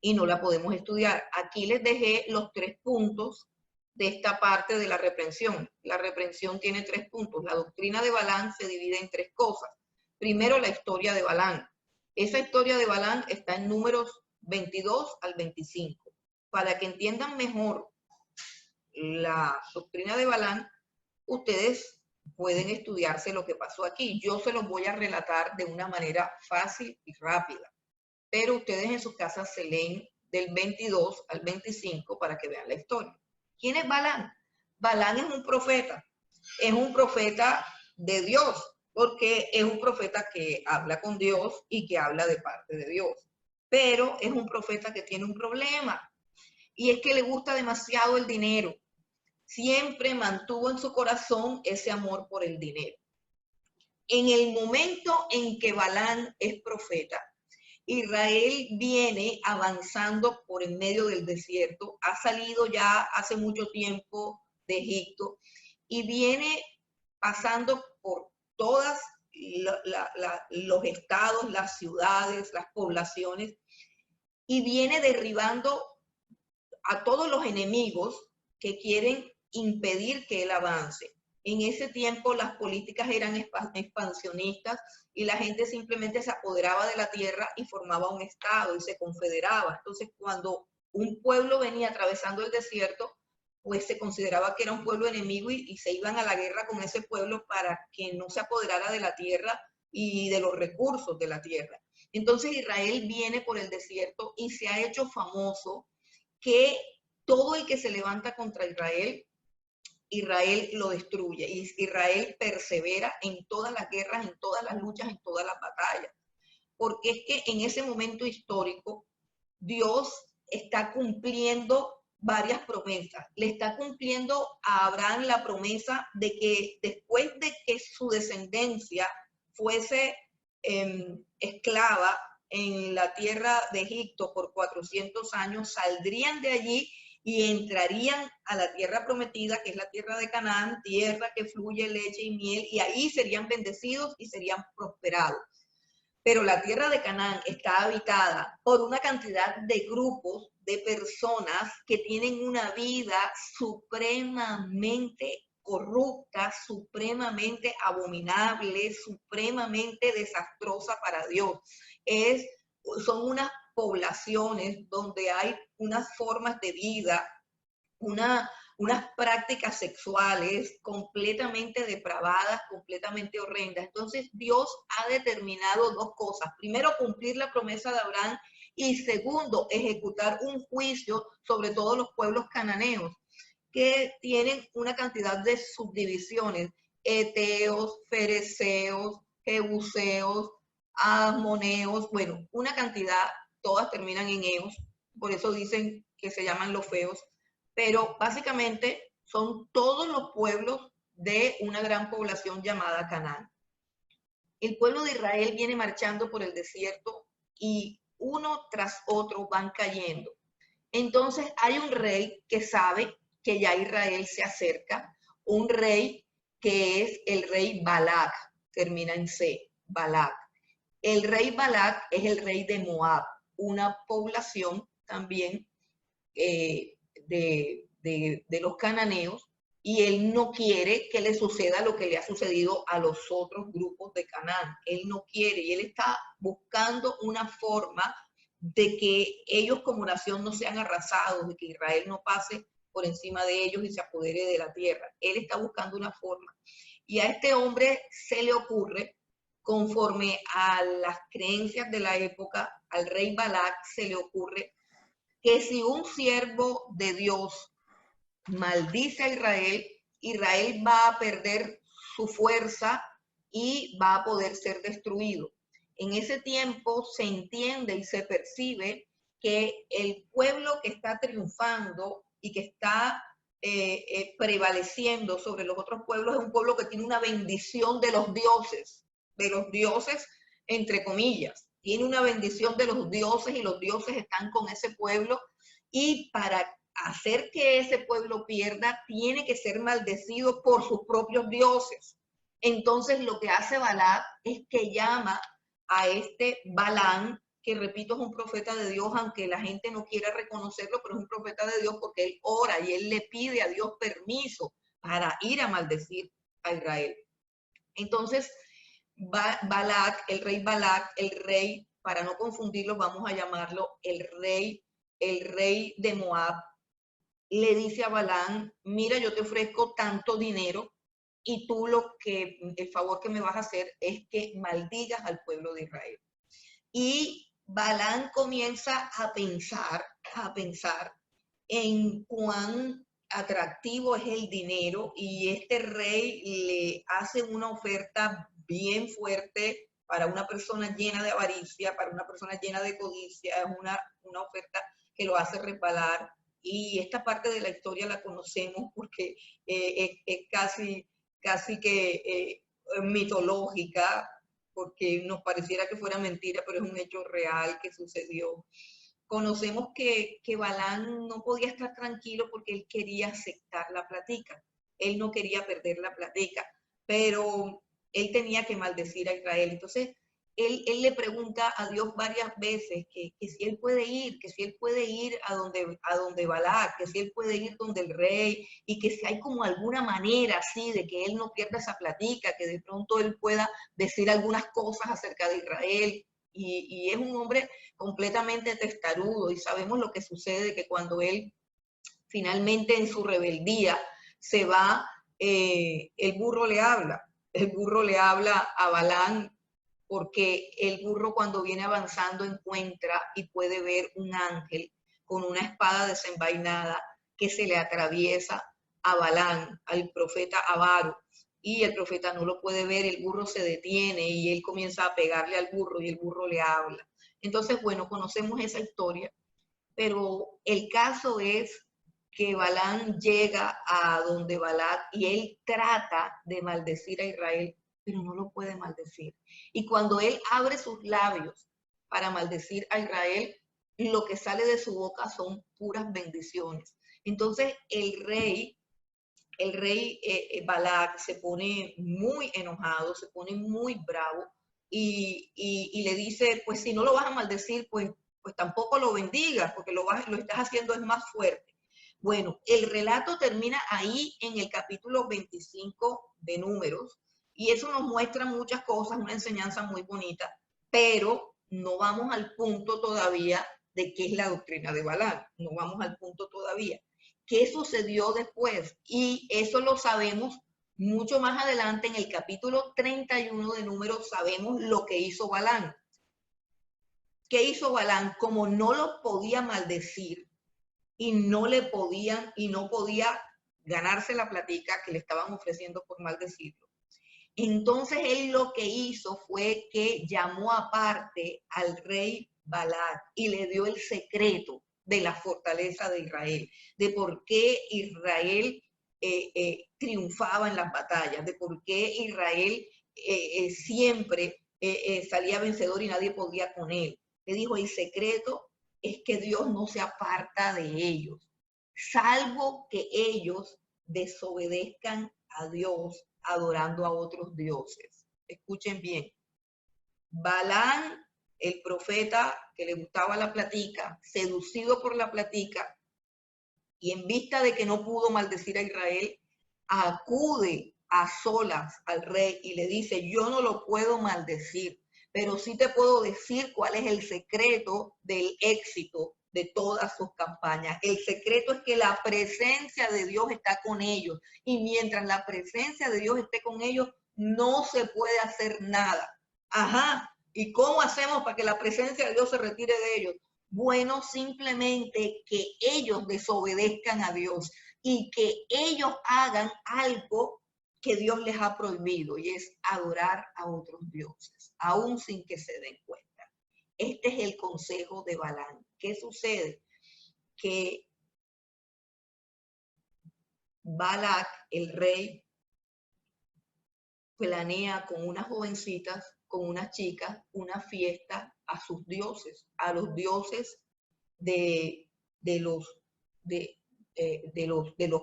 y no la podemos estudiar. Aquí les dejé los 3 puntos de esta parte de la reprensión. La reprensión tiene 3 puntos. La doctrina de Balaam se divide en 3 cosas. Primero, la historia de Balaam. Esa historia de Balaam está en Números 22 al 25. Para que entiendan mejor la doctrina de Balaam, ustedes pueden estudiarse lo que pasó aquí. Yo se los voy a relatar de una manera fácil y rápida, pero ustedes en sus casas se leen del 22 al 25 para que vean la historia. ¿Quién es Balaam? Balaam es un profeta de Dios, porque es un profeta que habla con Dios y que habla de parte de Dios, pero es un profeta que tiene un problema, y es que le gusta demasiado el dinero. Siempre mantuvo en su corazón ese amor por el dinero. En el momento en que Balaam es profeta, Israel viene avanzando por en medio del desierto, ha salido ya hace mucho tiempo de Egipto y viene pasando por todas los estados, las ciudades, las poblaciones, y viene derribando a todos los enemigos que quieren impedir que él avance. En ese tiempo las políticas eran expansionistas y la gente simplemente se apoderaba de la tierra y formaba un estado y se confederaba. Entonces, cuando un pueblo venía atravesando el desierto, pues se consideraba que era un pueblo enemigo y se iban a la guerra con ese pueblo para que no se apoderara de la tierra y de los recursos de la tierra. Entonces Israel viene por el desierto y se ha hecho famoso que todo el que se levanta contra Israel Israel lo destruye. Y Israel persevera en todas las guerras, en todas las luchas, en todas las batallas. Porque es que en ese momento histórico, Dios está cumpliendo varias promesas. Le está cumpliendo a Abraham la promesa de que después de que su descendencia fuese esclava en la tierra de Egipto por 400 años, saldrían de allí y entrarían a la tierra prometida, que es la tierra de Canaán, tierra que fluye leche y miel, y ahí serían bendecidos y serían prosperados. Pero la tierra de Canaán está habitada por una cantidad de grupos de personas que tienen una vida supremamente corrupta, supremamente abominable, supremamente desastrosa para Dios. Son unas poblaciones donde hay unas formas de vida, unas prácticas sexuales completamente depravadas, completamente horrendas. Entonces Dios ha determinado dos cosas. Primero, cumplir la promesa de Abraham y segundo, ejecutar un juicio sobre todos los pueblos cananeos que tienen una cantidad de subdivisiones: eteos, fereceos, jebuseos, amoneos, bueno, una cantidad, todas terminan en eos, por eso dicen que se llaman los feos, pero básicamente son todos los pueblos de una gran población llamada Canaán. El pueblo de Israel viene marchando por el desierto y uno tras otro van cayendo. Entonces hay un rey que sabe que ya Israel se acerca, un rey que es el rey Balac, termina en C, Balac. El rey Balac es el rey de Moab, una población también de los cananeos, y él no quiere que le suceda lo que le ha sucedido a los otros grupos de Canaán. Él no quiere, y él está buscando una forma de que ellos como nación no sean arrasados, de que Israel no pase por encima de ellos y se apodere de la tierra. Él está buscando una forma. Y a este hombre se le ocurre, conforme a las creencias de la época, al rey Balac se le ocurre que si un siervo de Dios maldice a Israel, Israel va a perder su fuerza y va a poder ser destruido. En ese tiempo se entiende y se percibe que el pueblo que está triunfando y que está prevaleciendo sobre los otros pueblos es un pueblo que tiene una bendición de los dioses entre comillas. Tiene una bendición de los dioses y los dioses están con ese pueblo, y para hacer que ese pueblo pierda, tiene que ser maldecido por sus propios dioses. Entonces lo que hace Balac es que llama a este Balaam, que repito es un profeta de Dios, aunque la gente no quiera reconocerlo, pero es un profeta de Dios porque él ora y él le pide a Dios permiso para ir a maldecir a Israel. Entonces Balac, el rey, para no confundirlo, vamos a llamarlo el rey de Moab, le dice a Balaam: mira, yo te ofrezco tanto dinero y tú el favor que me vas a hacer es que maldigas al pueblo de Israel. Y Balaam comienza a pensar en cuán atractivo es el dinero, y este rey le hace una oferta bien fuerte para una persona llena de avaricia, para una persona llena de codicia. Es una oferta que lo hace resbalar, y esta parte de la historia la conocemos porque es casi que mitológica, porque nos pareciera que fuera mentira, pero es un hecho real que sucedió. Conocemos que Balaam no podía estar tranquilo porque él quería aceptar la plática, él no quería perder la plática, pero él tenía que maldecir a Israel. Entonces él le pregunta a Dios varias veces que si él puede ir, a donde Balac, que si él puede ir donde el rey, y que si hay como alguna manera así de que él no pierda esa plática, que de pronto él pueda decir algunas cosas acerca de Israel. Y es un hombre completamente testarudo, y sabemos lo que sucede, que cuando él finalmente en su rebeldía se va, el burro le habla a Balaam, porque el burro cuando viene avanzando encuentra y puede ver un ángel con una espada desenvainada que se le atraviesa a Balán, al profeta Avaro, y el profeta no lo puede ver, el burro se detiene y él comienza a pegarle al burro y el burro le habla. Entonces, bueno, conocemos esa historia, pero el caso es que Balán llega a donde Balac y él trata de maldecir a Israel, pero no lo puede maldecir. Y cuando él abre sus labios para maldecir a Israel, lo que sale de su boca son puras bendiciones. Entonces el rey Balac se pone muy enojado, se pone muy bravo y le dice, pues si no lo vas a maldecir, pues tampoco lo bendigas, porque lo estás haciendo es más fuerte. Bueno, el relato termina ahí en el capítulo 25 de Números, y eso nos muestra muchas cosas, una enseñanza muy bonita, pero no vamos al punto todavía de qué es la doctrina de Balac, no vamos al punto todavía. ¿Qué sucedió después? Y eso lo sabemos mucho más adelante en el capítulo 31 de Números, sabemos lo que hizo Balán. ¿Qué hizo Balán? Como no lo podía maldecir y no podía ganarse la platica que le estaban ofreciendo por maldecirlo. Entonces él lo que hizo fue que llamó aparte al rey Balac y le dio el secreto de la fortaleza de Israel, de por qué Israel triunfaba en las batallas, de por qué Israel siempre salía vencedor y nadie podía con él. Le dijo, el secreto es que Dios no se aparta de ellos, salvo que ellos desobedezcan a Dios adorando a otros dioses. Escuchen bien. Balán, el profeta que le gustaba la platica, seducido por la platica, y en vista de que no pudo maldecir a Israel, acude a solas al rey y le dice, yo no lo puedo maldecir, pero sí te puedo decir cuál es el secreto del éxito de todas sus campañas. El secreto es que la presencia de Dios está con ellos, y mientras la presencia de Dios esté con ellos, no se puede hacer nada. Ajá, ¿y cómo hacemos para que la presencia de Dios se retire de ellos? Bueno, simplemente que ellos desobedezcan a Dios y que ellos hagan algo que Dios les ha prohibido, y es adorar a otros dioses, aún sin que se den cuenta. Este es el consejo de Balán. ¿Qué sucede? Que Balac, el rey, planea con unas jovencitas, con unas chicas, una fiesta a sus dioses, a los dioses de los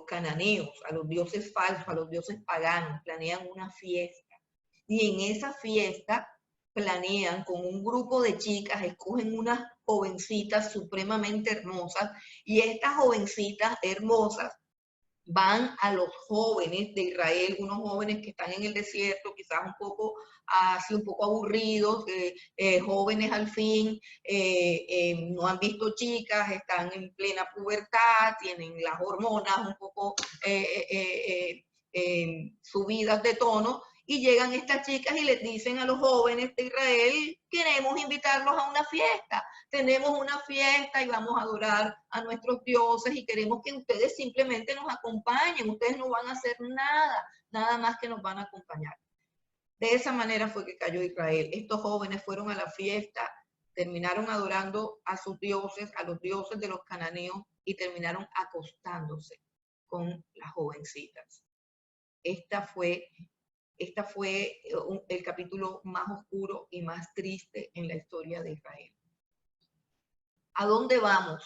cananeos, a los dioses falsos, a los dioses paganos. Planean una fiesta. Y en esa fiesta planean con un grupo de chicas, escogen unas jovencitas supremamente hermosas, y estas jovencitas hermosas van a los jóvenes de Israel, unos jóvenes que están en el desierto, quizás un poco aburridos, jóvenes al fin, no han visto chicas, están en plena pubertad, tienen las hormonas un poco subidas de tono, y llegan estas chicas y les dicen a los jóvenes de Israel, queremos invitarlos a una fiesta, tenemos una fiesta y vamos a adorar a nuestros dioses y queremos que ustedes simplemente nos acompañen, ustedes no van a hacer nada más que nos van a acompañar. De esa manera fue que cayó Israel. Estos jóvenes fueron a la fiesta, terminaron adorando a sus dioses, a los dioses de los cananeos, y terminaron acostándose con las jovencitas. Esta fue el capítulo más oscuro y más triste en la historia de Israel. ¿A dónde vamos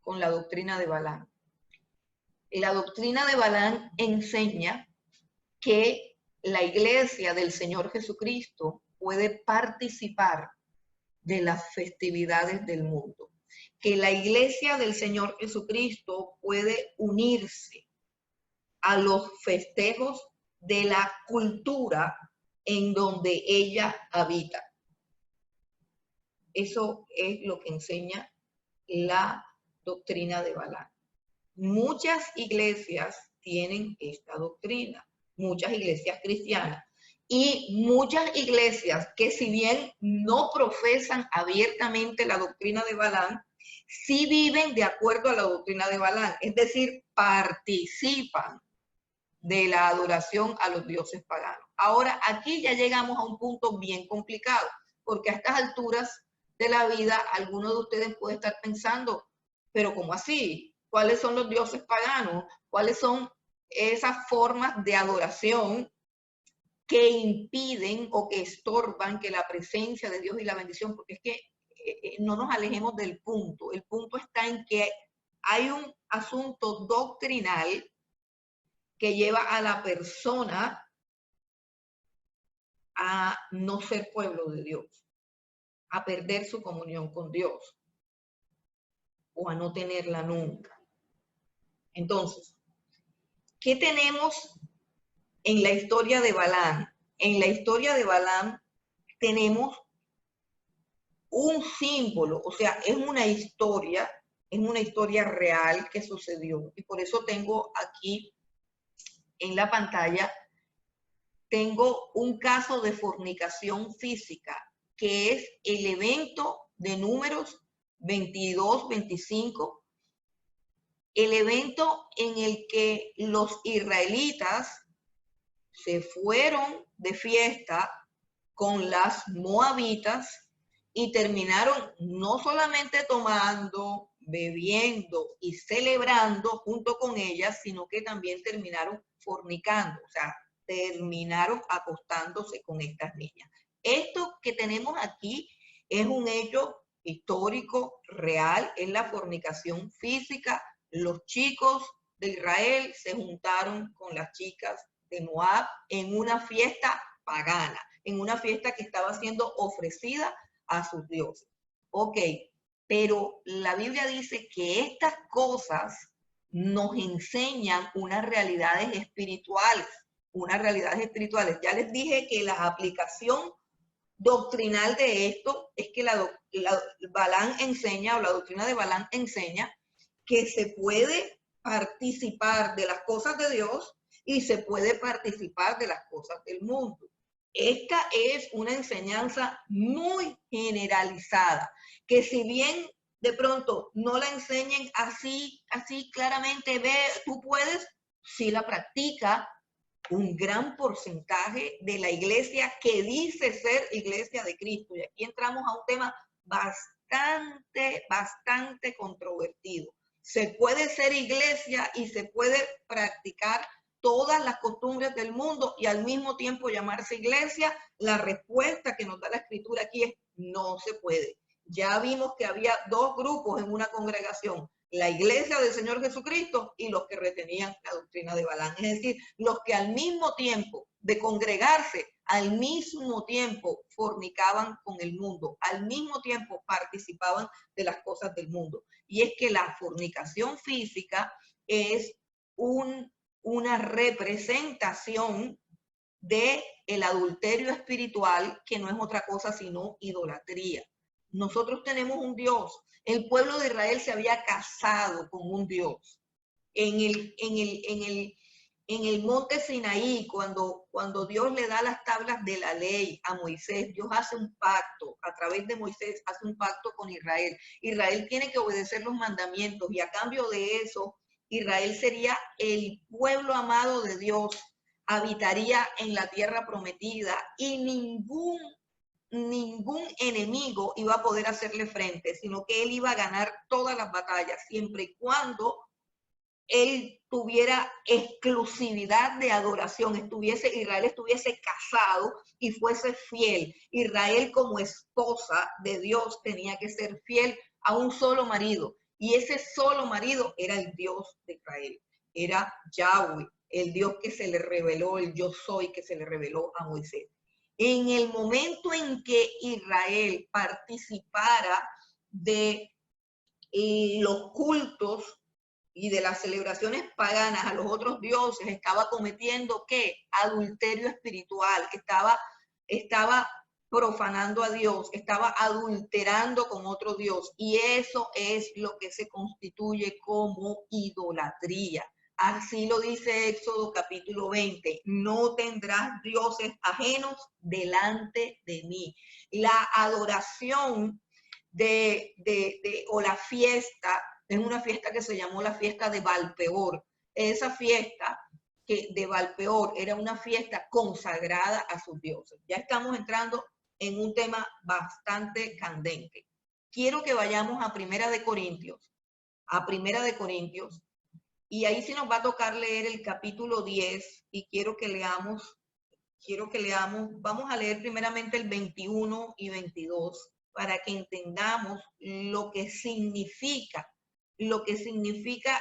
con la doctrina de Balán? La doctrina de Balán enseña que la iglesia del Señor Jesucristo puede participar de las festividades del mundo, que la iglesia del Señor Jesucristo puede unirse a los festejos de la cultura en donde ella habita. Eso es lo que enseña la doctrina de Balán. Muchas iglesias tienen esta doctrina, muchas iglesias cristianas, y muchas iglesias que, si bien no profesan abiertamente la doctrina de Balán, sí viven de acuerdo a la doctrina de Balaam, es decir, participan de la adoración a los dioses paganos. Ahora, aquí ya llegamos a un punto bien complicado, porque a estas alturas de la vida, alguno de ustedes puede estar pensando, pero ¿cómo así? ¿Cuáles son los dioses paganos? ¿Cuáles son esas formas de adoración que impiden o que estorban que la presencia de Dios y la bendición? Porque es que no nos alejemos del punto. El punto está en que hay un asunto doctrinal que lleva a la persona a no ser pueblo de Dios, a perder su comunión con Dios o a no tenerla nunca. Entonces, ¿qué tenemos en la historia de Balaam? En la historia de Balaam tenemos un símbolo, o sea, es una historia real que sucedió. Y por eso tengo aquí en la pantalla, tengo un caso de fornicación física, que es el evento de Números 22, 25, el evento en el que los israelitas se fueron de fiesta con las moabitas y terminaron no solamente tomando, bebiendo y celebrando junto con ellas, sino que también terminaron fornicando, o sea, terminaron acostándose con estas niñas. Esto que tenemos aquí es un hecho histórico, real, es la fornicación física. Los chicos de Israel se juntaron con las chicas de Moab en una fiesta pagana, en una fiesta que estaba siendo ofrecida a sus dioses. Ok, pero la Biblia dice que estas cosas nos enseñan unas realidades espirituales, Ya les dije que la aplicación doctrinal de esto es que Balaam enseña, o la doctrina de Balaam enseña, que se puede participar de las cosas de Dios y se puede participar de las cosas del mundo. Esta es una enseñanza muy generalizada, que si bien de pronto no la enseñen así claramente, ve, tú puedes, si la practica un gran porcentaje de la iglesia que dice ser iglesia de Cristo. Y aquí entramos a un tema bastante controvertido. Se puede ser iglesia y se puede practicar todas las costumbres del mundo y al mismo tiempo llamarse iglesia. La respuesta que nos da la escritura aquí es no se puede. Ya vimos que había dos grupos en una congregación, la iglesia del Señor Jesucristo y los que retenían la doctrina de Balaam. Es decir, los que al mismo tiempo de congregarse, al mismo tiempo fornicaban con el mundo, al mismo tiempo participaban de las cosas del mundo. Y es que la fornicación física es una representación del adulterio espiritual, que no es otra cosa sino idolatría. Nosotros tenemos un Dios. El pueblo de Israel se había casado con un Dios. En el monte Sinaí, cuando Dios le da las tablas de la ley a Moisés, Dios hace un pacto, a través de Moisés hace un pacto con Israel. Israel tiene que obedecer los mandamientos y a cambio de eso, Israel sería el pueblo amado de Dios, habitaría en la tierra prometida y ningún enemigo iba a poder hacerle frente, sino que él iba a ganar todas las batallas, siempre y cuando él tuviera exclusividad de adoración, Israel estuviese casado y fuese fiel. Israel como esposa de Dios tenía que ser fiel a un solo marido, y ese solo marido era el Dios de Israel, era Yahweh, el Dios que se le reveló, el yo soy que se le reveló a Moisés. En el momento en que Israel participara de los cultos y de las celebraciones paganas a los otros dioses, estaba cometiendo ¿qué? Adulterio espiritual, estaba profanando a Dios, estaba adulterando con otro Dios, y eso es lo que se constituye como idolatría. Así lo dice Éxodo capítulo 20, no tendrás dioses ajenos delante de mí. La adoración o la fiesta, es una fiesta que se llamó la fiesta de Valpeor. Esa fiesta de Valpeor era una fiesta consagrada a sus dioses. Ya estamos entrando en un tema bastante candente. Quiero que vayamos a Primera de Corintios, y ahí sí nos va a tocar leer el capítulo 10, y quiero que leamos, vamos a leer primeramente el 21 y 22, para que entendamos lo que significa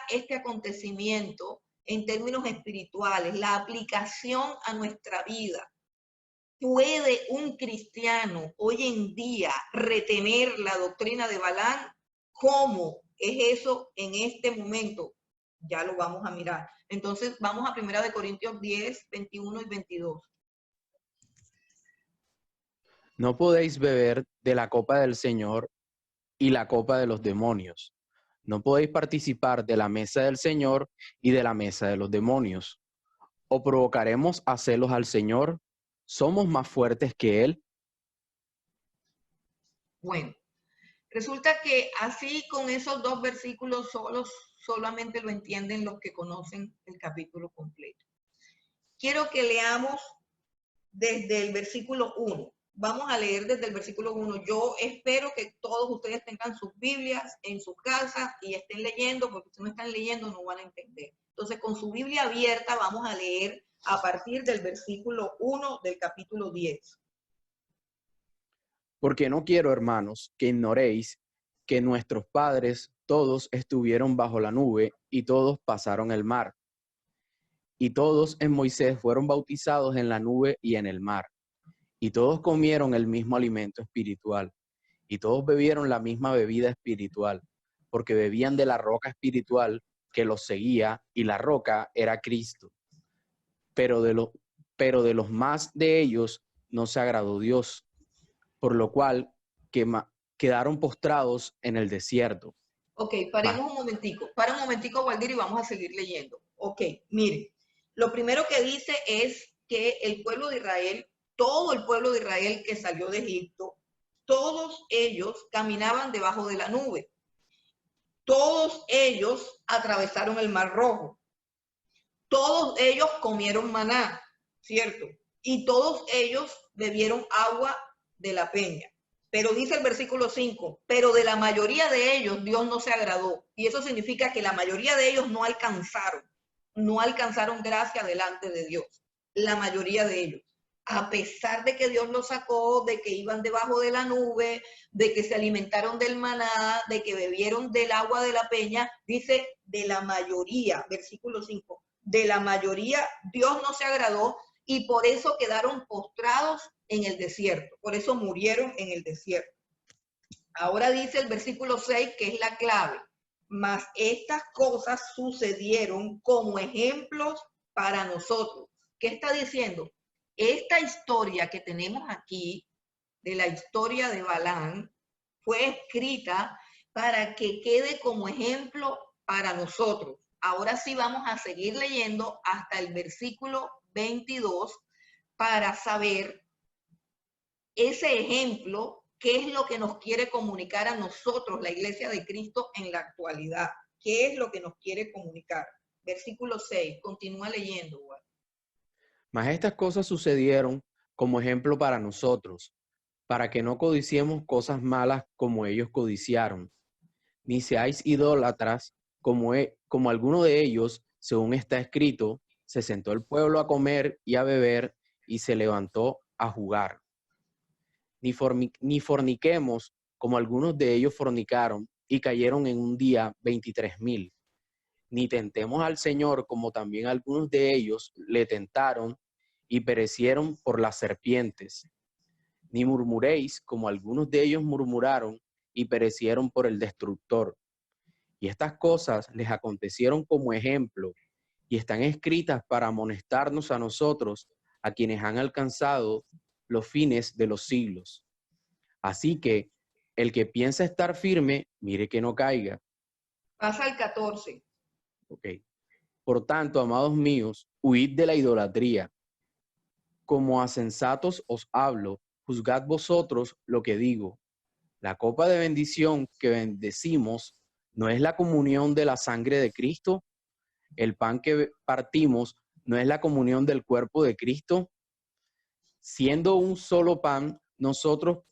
este acontecimiento en términos espirituales, la aplicación a nuestra vida. ¿Puede un cristiano hoy en día retener la doctrina de Balaam? ¿Cómo es eso en este momento? Ya lo vamos a mirar. Entonces, vamos a 1 Corintios 10, 21 y 22. No podéis beber de la copa del Señor y la copa de los demonios. No podéis participar de la mesa del Señor y de la mesa de los demonios. ¿O provocaremos a celos al Señor? ¿Somos más fuertes que Él? Bueno, resulta que así con esos dos versículos solamente lo entienden los que conocen el capítulo completo. Quiero que leamos desde el versículo 1. Vamos a leer desde el versículo 1. Yo espero que todos ustedes tengan sus Biblias en sus casas y estén leyendo, porque si no están leyendo no van a entender. Entonces, con su Biblia abierta vamos a leer a partir del versículo 1 del capítulo 10. Porque no quiero, hermanos, que ignoréis que nuestros padres todos estuvieron bajo la nube y todos pasaron el mar. Y todos en Moisés fueron bautizados en la nube y en el mar. Y todos comieron el mismo alimento espiritual. Y todos bebieron la misma bebida espiritual, porque bebían de la roca espiritual que los seguía, y la roca era Cristo. Pero de los más de ellos no se agradó Dios, por lo cual quedaron postrados en el desierto. Ok, paremos un momentico. Para un momentico, Waldir, y vamos a seguir leyendo. Ok, mire, lo primero que dice es que el pueblo de Israel, todo el pueblo de Israel que salió de Egipto, todos ellos caminaban debajo de la nube. Todos ellos atravesaron el Mar Rojo. Todos ellos comieron maná, ¿cierto? Y todos ellos bebieron agua de la peña. Pero dice el versículo 5, pero de la mayoría de ellos Dios no se agradó. Y eso significa que la mayoría de ellos no alcanzaron gracia delante de Dios. La mayoría de ellos. A pesar de que Dios los sacó, de que iban debajo de la nube, de que se alimentaron del maná, de que bebieron del agua de la peña, dice de la mayoría, versículo 5, de la mayoría Dios no se agradó y por eso quedaron postrados en el desierto, por eso murieron en el desierto. Ahora dice el versículo 6, que es la clave, mas estas cosas sucedieron como ejemplos para nosotros. ¿Qué está diciendo? Esta historia que tenemos aquí, de la historia de Balaam, fue escrita para que quede como ejemplo para nosotros. Ahora sí vamos a seguir leyendo hasta el versículo 22 para saber ese ejemplo, qué es lo que nos quiere comunicar a nosotros, la Iglesia de Cristo, en la actualidad. ¿Qué es lo que nos quiere comunicar? Versículo 6, continúa leyendo. Mas estas cosas sucedieron como ejemplo para nosotros, para que no codiciemos cosas malas como ellos codiciaron, ni seáis idólatras como alguno de ellos, según está escrito, se sentó el pueblo a comer y a beber y se levantó a jugar. Ni forniquemos como algunos de ellos fornicaron y cayeron en un día 23,000. Ni tentemos al Señor como también algunos de ellos le tentaron y perecieron por las serpientes. Ni murmuréis como algunos de ellos murmuraron y perecieron por el destructor. Y estas cosas les acontecieron como ejemplo y están escritas para amonestarnos a nosotros, a quienes han alcanzado los fines de los siglos. Así que el que piensa estar firme, mire que no caiga. Pasa al 14. Ok. Por tanto, amados míos, huid de la idolatría. Como a sensatos os hablo, juzgad vosotros lo que digo. La copa de bendición que bendecimos no es la comunión de la sangre de Cristo. El pan que partimos no es la comunión del cuerpo de Cristo. Siendo un solo pan, nosotros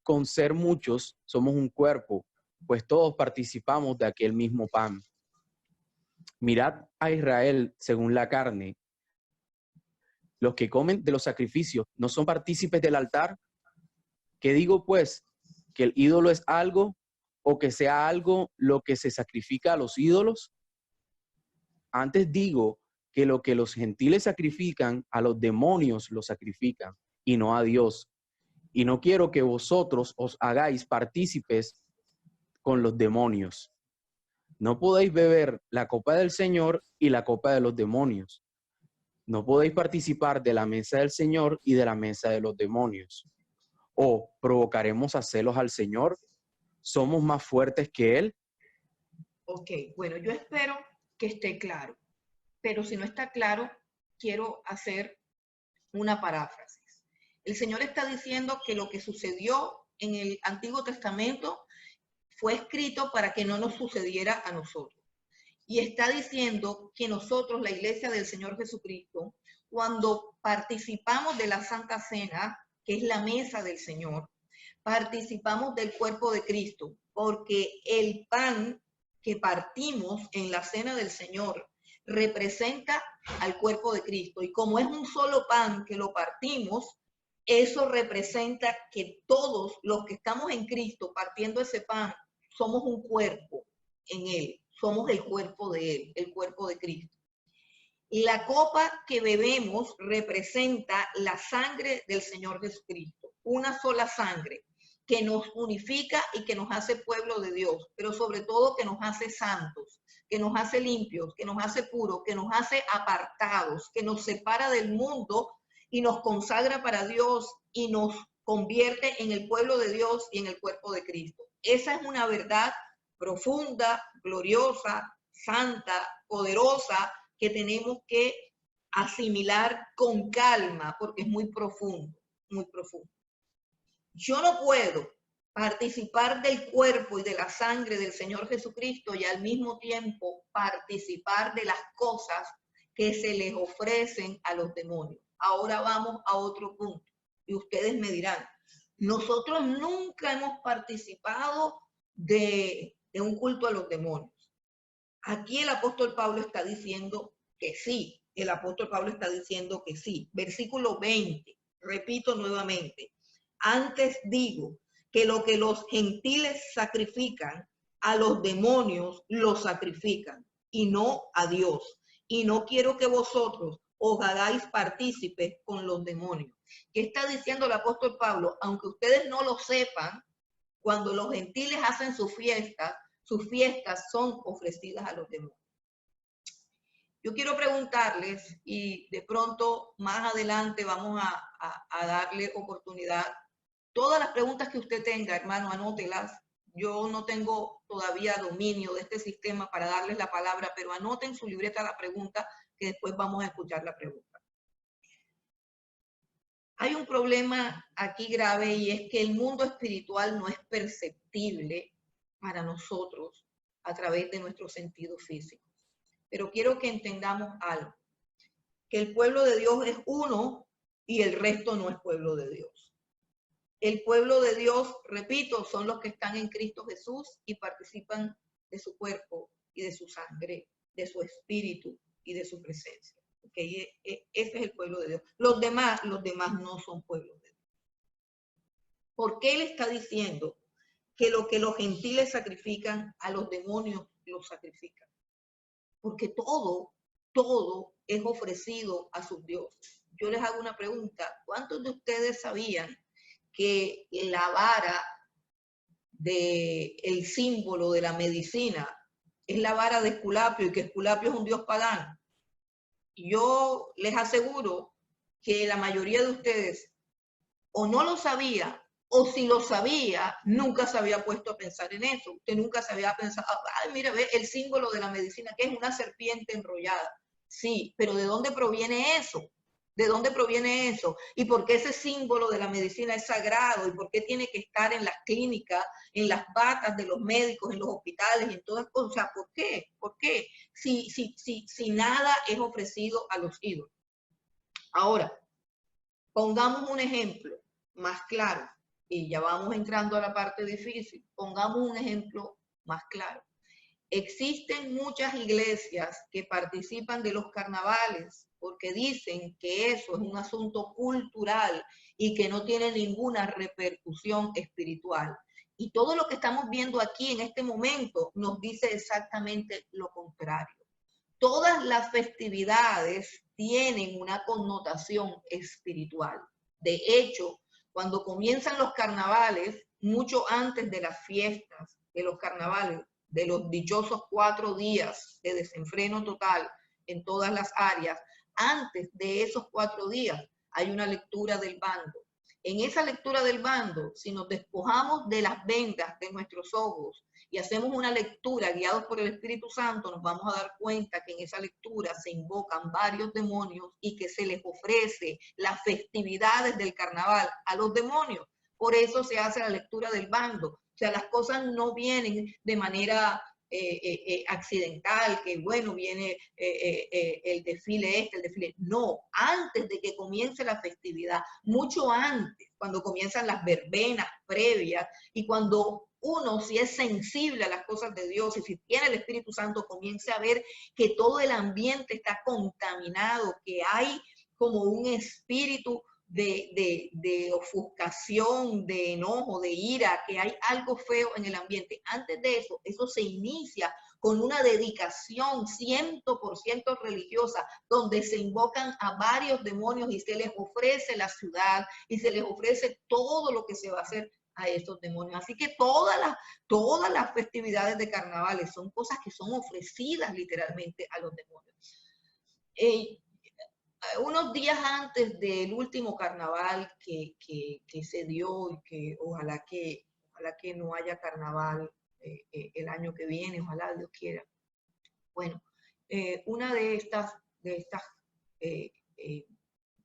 con ser muchos somos un cuerpo, pues todos participamos de aquel mismo pan. Mirad a Israel según la carne. Los que comen de los sacrificios no son partícipes del altar. ¿Qué digo pues? ¿Que el ídolo es algo o que sea algo lo que se sacrifica a los ídolos? Antes digo que lo que los gentiles sacrifican, a los demonios lo sacrifican y no a Dios. Y no quiero que vosotros os hagáis partícipes con los demonios. No podéis beber la copa del Señor y la copa de los demonios. No podéis participar de la mesa del Señor y de la mesa de los demonios. ¿O provocaremos a celos al Señor? ¿Somos más fuertes que Él? Ok, bueno, yo espero que esté claro, pero si no está claro, quiero hacer una paráfrasis. El Señor está diciendo que lo que sucedió en el Antiguo Testamento fue escrito para que no nos sucediera a nosotros. Y está diciendo que nosotros, la iglesia del Señor Jesucristo, cuando participamos de la Santa Cena, que es la mesa del Señor, participamos del cuerpo de Cristo, porque el pan que partimos en la cena del Señor representa al cuerpo de Cristo. Y como es un solo pan que lo partimos, eso representa que todos los que estamos en Cristo partiendo ese pan, somos un cuerpo en Él, somos el cuerpo de Él, el cuerpo de Cristo. Y la copa que bebemos representa la sangre del Señor Jesucristo, una sola sangre que nos unifica y que nos hace pueblo de Dios, pero sobre todo que nos hace santos, que nos hace limpios, que nos hace puros, que nos hace apartados, que nos separa del mundo y nos consagra para Dios y nos convierte en el pueblo de Dios y en el cuerpo de Cristo. Esa es una verdad profunda, gloriosa, santa, poderosa, que tenemos que asimilar con calma porque es muy profundo, muy profundo. Yo no puedo participar del cuerpo y de la sangre del Señor Jesucristo y al mismo tiempo participar de las cosas que se les ofrecen a los demonios. Ahora vamos a otro punto y ustedes me dirán, nosotros nunca hemos participado de un culto a los demonios. Aquí el apóstol Pablo está diciendo que sí, el apóstol Pablo está diciendo que sí. Versículo 20, repito nuevamente, antes digo que lo que los gentiles sacrifican, a los demonios los sacrifican y no a Dios. Y no quiero que vosotros os hagáis partícipes con los demonios. ¿Qué está diciendo el apóstol Pablo? Aunque ustedes no lo sepan, cuando los gentiles hacen sus fiestas son ofrecidas a los demonios. Yo quiero preguntarles, y de pronto más adelante vamos a darle oportunidad. Todas las preguntas que usted tenga, hermano, anótelas. Yo no tengo todavía dominio de este sistema para darles la palabra, pero anoten en su libreta la pregunta, que después vamos a escuchar la pregunta. Hay un problema aquí grave y es que el mundo espiritual no es perceptible para nosotros a través de nuestros sentidos físicos. Pero quiero que entendamos algo, que el pueblo de Dios es uno y el resto no es pueblo de Dios. El pueblo de Dios, repito, son los que están en Cristo Jesús y participan de su cuerpo y de su sangre, de su espíritu y de su presencia. Okay, ese es el pueblo de Dios. Los demás no son pueblos de Dios. ¿Por qué él está diciendo que lo que los gentiles sacrifican, a los demonios los sacrifican? Porque todo es ofrecido a sus dioses. Yo les hago una pregunta. ¿Cuántos de ustedes sabían que la vara del símbolo de la medicina es la vara de Esculapio y que Esculapio es un dios pagano? Yo les aseguro que la mayoría de ustedes o no lo sabía, o si lo sabía, nunca se había puesto a pensar en eso. Usted nunca se había pensado, ay, mira, ve el símbolo de la medicina, que es una serpiente enrollada. Sí, pero ¿de dónde proviene eso? ¿De dónde proviene eso? ¿Y por qué ese símbolo de la medicina es sagrado? ¿Y por qué tiene que estar en las clínicas, en las batas de los médicos, en los hospitales, en todas cosas? O sea, ¿por qué? ¿Por qué? Si nada es ofrecido a los ídolos. Ahora, pongamos un ejemplo más claro, y ya vamos entrando a la parte difícil. Pongamos un ejemplo más claro. Existen muchas iglesias que participan de los carnavales porque dicen que eso es un asunto cultural y que no tiene ninguna repercusión espiritual. Y todo lo que estamos viendo aquí en este momento nos dice exactamente lo contrario. Todas las festividades tienen una connotación espiritual. De hecho, cuando comienzan los carnavales, mucho antes de las fiestas de los carnavales, de los dichosos 4 días de desenfreno total en todas las áreas, antes de esos 4 días hay una lectura del bando. En esa lectura del bando, si nos despojamos de las vendas de nuestros ojos y hacemos una lectura guiados por el Espíritu Santo, nos vamos a dar cuenta que en esa lectura se invocan varios demonios y que se les ofrece las festividades del carnaval a los demonios. Por eso se hace la lectura del bando. O sea, las cosas no vienen de manera accidental, que bueno, viene el desfile el desfile. No, antes de que comience la festividad, mucho antes, cuando comienzan las verbenas previas y cuando uno, si es sensible a las cosas de Dios y si tiene el Espíritu Santo, comience a ver que todo el ambiente está contaminado, que hay como un espíritu de ofuscación, de enojo, de ira, que hay algo feo en el ambiente. Antes de eso, eso se inicia con una dedicación 100% religiosa, donde se invocan a varios demonios y se les ofrece la ciudad y se les ofrece todo lo que se va a hacer a estos demonios. Así que todas las festividades de carnavales son cosas que son ofrecidas literalmente a los demonios. Unos días antes del último carnaval que se dio y que ojalá que no haya carnaval el año que viene, ojalá Dios quiera. Bueno, una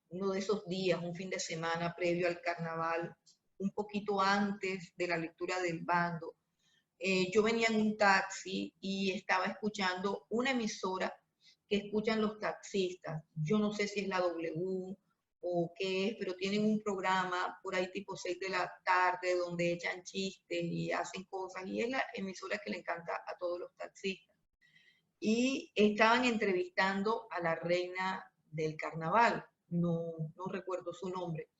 uno de esos días, un fin de semana previo al carnaval, un poquito antes de la lectura del bando, yo venía en un taxi y estaba escuchando una emisora que escuchan los taxistas. Yo no sé si es la W o qué es, pero tienen un programa por ahí tipo 6 de la tarde donde echan chistes y hacen cosas y es la emisora que le encanta a todos los taxistas. Y estaban entrevistando a la reina del carnaval, no recuerdo su nombre.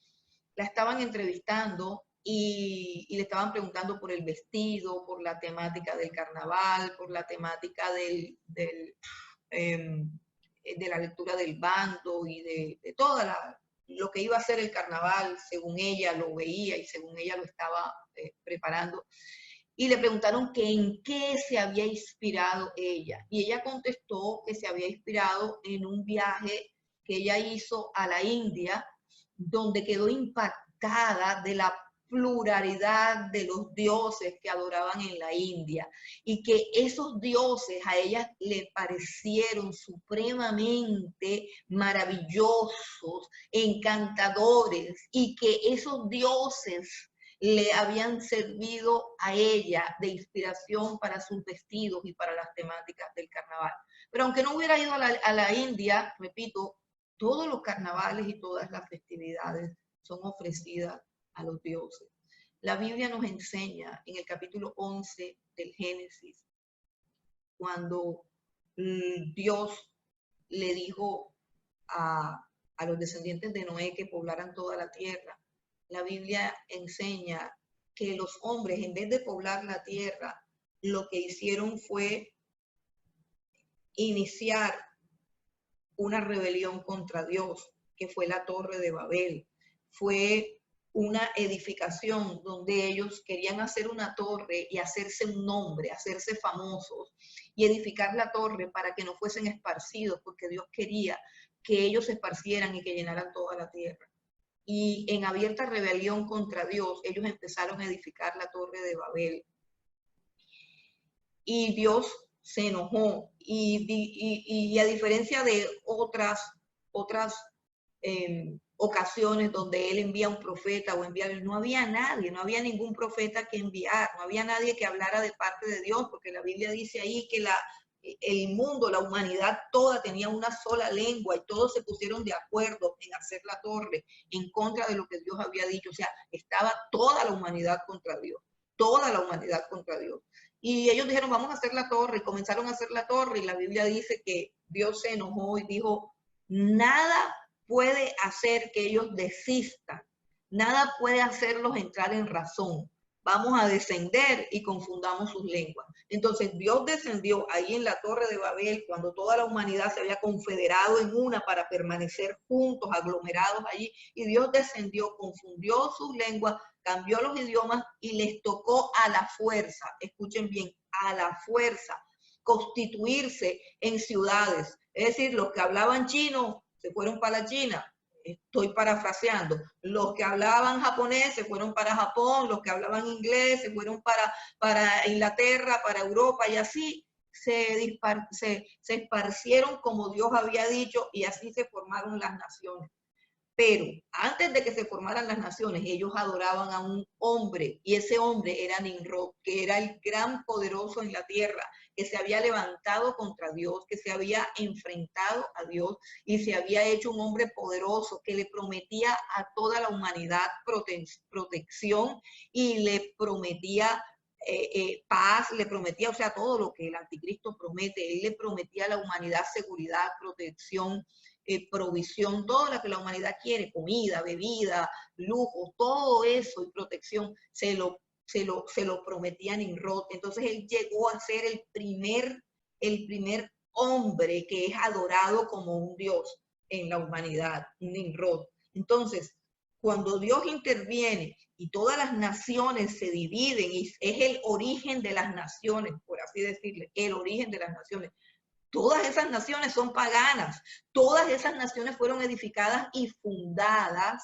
La estaban entrevistando y le estaban preguntando por el vestido, por la temática del carnaval, por la temática de la lectura del bando y de toda lo que iba a ser el carnaval, según ella lo veía y según ella lo estaba preparando. Y le preguntaron que en qué se había inspirado ella. Y ella contestó que se había inspirado en un viaje que ella hizo a la India, donde quedó impactada de la pluralidad de los dioses que adoraban en la India y que esos dioses a ella le parecieron supremamente maravillosos, encantadores y que esos dioses le habían servido a ella de inspiración para sus vestidos y para las temáticas del carnaval. Pero aunque no hubiera ido a la India, repito, todos los carnavales y todas las festividades son ofrecidas a los dioses. La Biblia nos enseña en el capítulo 11 del Génesis, cuando Dios le dijo a los descendientes de Noé que poblaran toda la tierra. La Biblia enseña que los hombres, en vez de poblar la tierra, lo que hicieron fue iniciar una rebelión contra Dios, que fue la Torre de Babel. Fue una edificación donde ellos querían hacer una torre y hacerse un nombre, hacerse famosos y edificar la torre para que no fuesen esparcidos, porque Dios quería que ellos se esparcieran y que llenaran toda la tierra. Y en abierta rebelión contra Dios, ellos empezaron a edificar la Torre de Babel. Y Dios se enojó y a diferencia de otras ocasiones donde él envía un profeta o envía, no había nadie, no había ningún profeta que enviar, no había nadie que hablara de parte de Dios, porque la Biblia dice ahí que el mundo, la humanidad toda tenía una sola lengua y todos se pusieron de acuerdo en hacer la torre en contra de lo que Dios había dicho. O sea, estaba toda la humanidad contra Dios, toda la humanidad contra Dios. Y ellos dijeron, vamos a hacer la torre, y comenzaron a hacer la torre, y la Biblia dice que Dios se enojó y dijo, nada puede hacer que ellos desistan, nada puede hacerlos entrar en razón. Vamos a descender y confundamos sus lenguas. Entonces Dios descendió ahí en la Torre de Babel cuando toda la humanidad se había confederado en una para permanecer juntos, aglomerados allí, y Dios descendió, confundió sus lenguas, cambió los idiomas y les tocó a la fuerza, escuchen bien, a la fuerza, constituirse en ciudades. Es decir, los que hablaban chino se fueron para la China. Estoy parafraseando. Los que hablaban japonés se fueron para Japón, los que hablaban inglés se fueron para Inglaterra, para Europa, y así se esparcieron como Dios había dicho, y así se formaron las naciones. Pero antes de que se formaran las naciones, ellos adoraban a un hombre, y ese hombre era Nimrod, que era el gran poderoso en la tierra, que se había levantado contra Dios, que se había enfrentado a Dios y se había hecho un hombre poderoso que le prometía a toda la humanidad protección y le prometía paz, le prometía, o sea, todo lo que el anticristo promete. Él le prometía a la humanidad seguridad, protección, provisión, todo lo que la humanidad quiere, comida, bebida, lujo, todo eso y protección se lo prometía Nimrod. Entonces él llegó a ser el primer hombre que es adorado como un dios en la humanidad, Nimrod. Entonces, cuando Dios interviene y todas las naciones se dividen, y es el origen de las naciones, por así decirle, el origen de las naciones. Todas esas naciones son paganas, todas esas naciones fueron edificadas y fundadas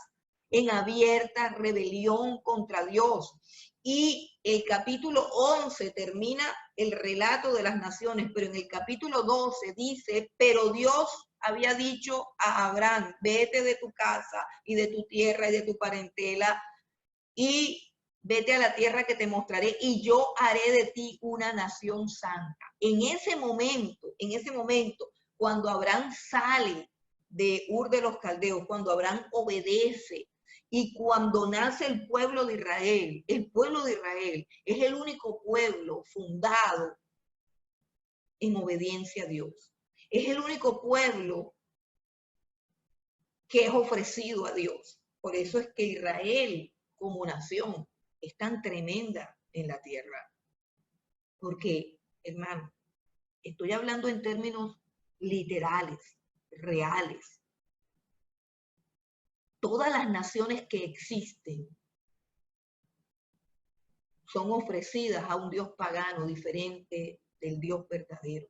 en abierta rebelión contra Dios. Y el capítulo 11 termina el relato de las naciones, pero en el capítulo 12 dice, pero Dios había dicho a Abraham, vete de tu casa y de tu tierra y de tu parentela y vete a la tierra que te mostraré y yo haré de ti una nación santa. En ese momento, cuando Abraham sale de Ur de los Caldeos, cuando Abraham obedece y cuando nace el pueblo de Israel es el único pueblo fundado en obediencia a Dios. Es el único pueblo que es ofrecido a Dios. Por eso es que Israel como nación es tan tremenda en la tierra. Porque, hermano, estoy hablando en términos literales, reales. Todas las naciones que existen son ofrecidas a un Dios pagano diferente del Dios verdadero.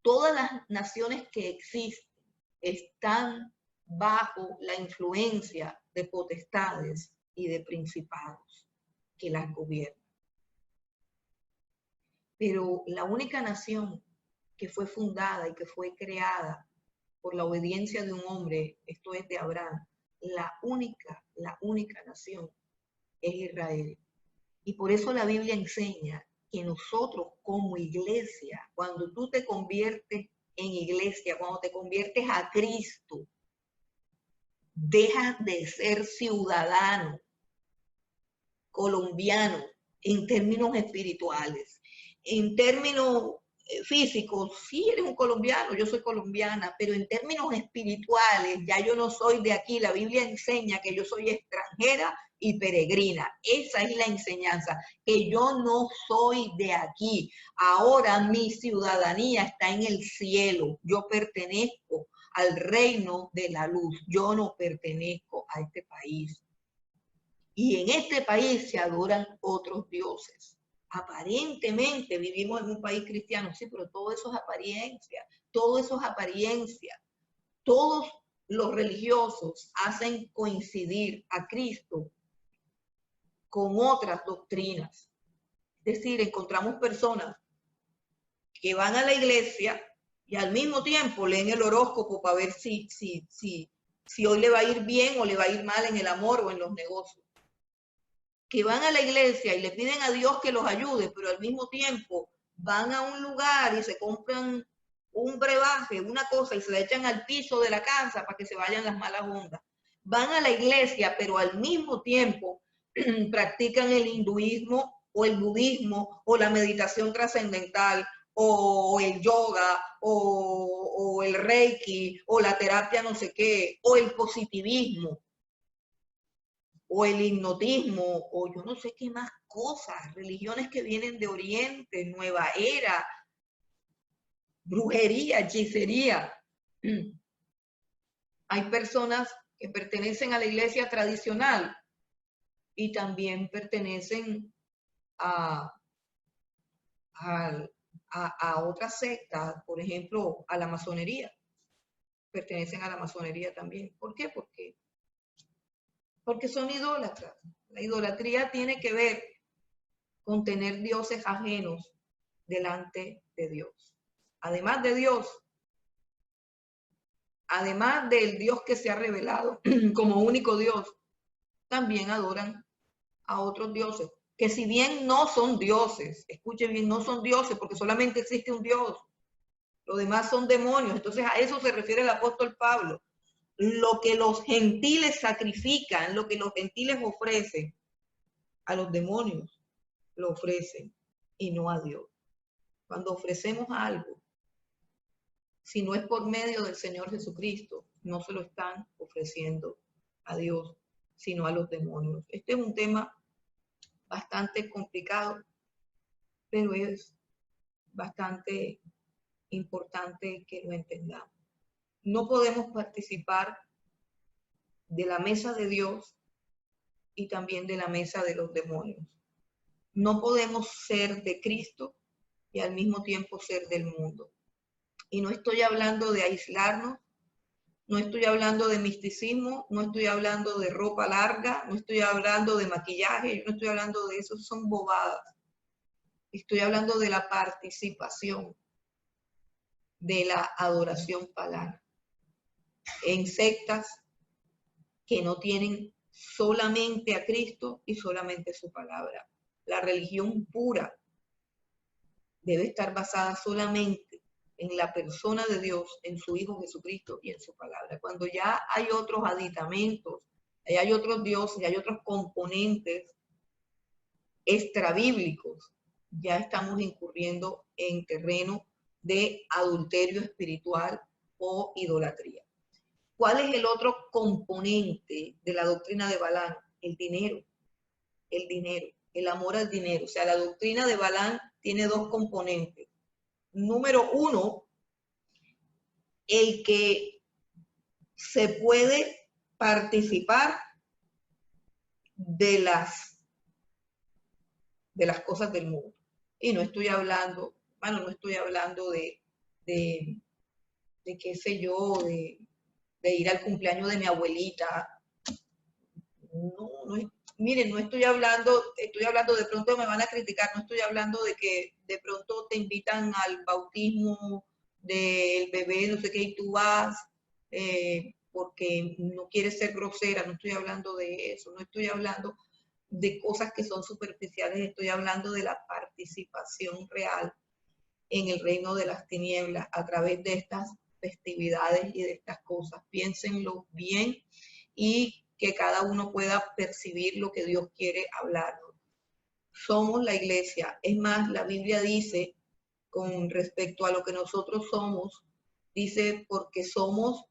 Todas las naciones que existen están bajo la influencia de potestades y de principados que las gobiernan. Pero la única nación que fue fundada y que fue creada por la obediencia de un hombre, esto es de Abraham, la única nación es Israel. Y por eso la Biblia enseña que nosotros como iglesia, cuando tú te conviertes en iglesia, cuando te conviertes a Cristo, dejas de ser ciudadano colombiano en términos espirituales. En términos físicos, sí eres un colombiano, yo soy colombiana, pero en términos espirituales, ya yo no soy de aquí. La Biblia enseña que yo soy extranjera y peregrina. Esa es la enseñanza, que yo no soy de aquí. Ahora mi ciudadanía está en el cielo. Yo pertenezco al reino de la luz. Yo no pertenezco a este país. Y en este país se adoran otros dioses. Aparentemente vivimos en un país cristiano, sí, pero todo eso es apariencia, todo eso es apariencia. Todos los religiosos hacen coincidir a Cristo con otras doctrinas. Es decir, encontramos personas que van a la iglesia y al mismo tiempo leen el horóscopo para ver si si hoy le va a ir bien o le va a ir mal en el amor o en los negocios. Que van a la iglesia y le piden a Dios que los ayude, pero al mismo tiempo van a un lugar y se compran un brebaje, una cosa, y se la echan al piso de la casa para que se vayan las malas ondas. Van a la iglesia, pero al mismo tiempo practican el hinduismo o el budismo o la meditación trascendental o el yoga o el reiki o la terapia no sé qué o el positivismo o el hipnotismo o yo no sé qué más cosas, religiones que vienen de Oriente, Nueva Era, brujería, hechicería. Hay personas que pertenecen a la iglesia tradicional y también pertenecen a, otras sectas, por ejemplo, a la masonería. Pertenecen a la masonería también. ¿Por qué? Porque son idólatras. La idolatría tiene que ver con tener dioses ajenos delante de Dios. Además de Dios, además del Dios que se ha revelado como único Dios, también adoran a otros dioses, que si bien no son dioses, escuchen bien, no son dioses porque solamente existe un Dios, los demás son demonios. Entonces a eso se refiere el apóstol Pablo. Lo que los gentiles sacrifican, lo que los gentiles ofrecen, a los demonios lo ofrecen y no a Dios. Cuando ofrecemos algo, si no es por medio del Señor Jesucristo, no se lo están ofreciendo a Dios, sino a los demonios. Este es un tema bastante complicado, pero es bastante importante que lo entendamos. No podemos participar de la mesa de Dios y también de la mesa de los demonios. No podemos ser de Cristo y al mismo tiempo ser del mundo. Y no estoy hablando de aislarnos, no estoy hablando de misticismo, no estoy hablando de ropa larga, no estoy hablando de maquillaje, no estoy hablando de eso, son bobadas. Estoy hablando de la participación de la adoración pagana en sectas que no tienen solamente a Cristo y solamente su palabra. La religión pura debe estar basada solamente en la persona de Dios, en su Hijo Jesucristo y en su palabra. Cuando ya hay otros aditamentos, hay otros dioses, hay otros componentes extrabíblicos, ya estamos incurriendo en terreno de adulterio espiritual o idolatría. ¿Cuál es el otro componente de la doctrina de Balaam? El dinero, el amor al dinero. O sea, la doctrina de Balaam tiene dos componentes. Número uno, el que se puede participar de las cosas del mundo. Y no estoy hablando, bueno, no estoy hablando de qué sé yo, de ir al cumpleaños de mi abuelita. No, miren, no estoy hablando de pronto me van a criticar, no estoy hablando de que de pronto te invitan al bautismo del bebé, no sé qué, y tú vas porque no quieres ser grosera, no estoy hablando de eso, no estoy hablando de cosas que son superficiales, estoy hablando de la participación real en el reino de las tinieblas a través de estas festividades y de estas cosas. Piénsenlo bien y que cada uno pueda percibir lo que Dios quiere hablarnos. Somos la iglesia. Es más, la Biblia dice, con respecto a lo que nosotros somos, dice, porque somos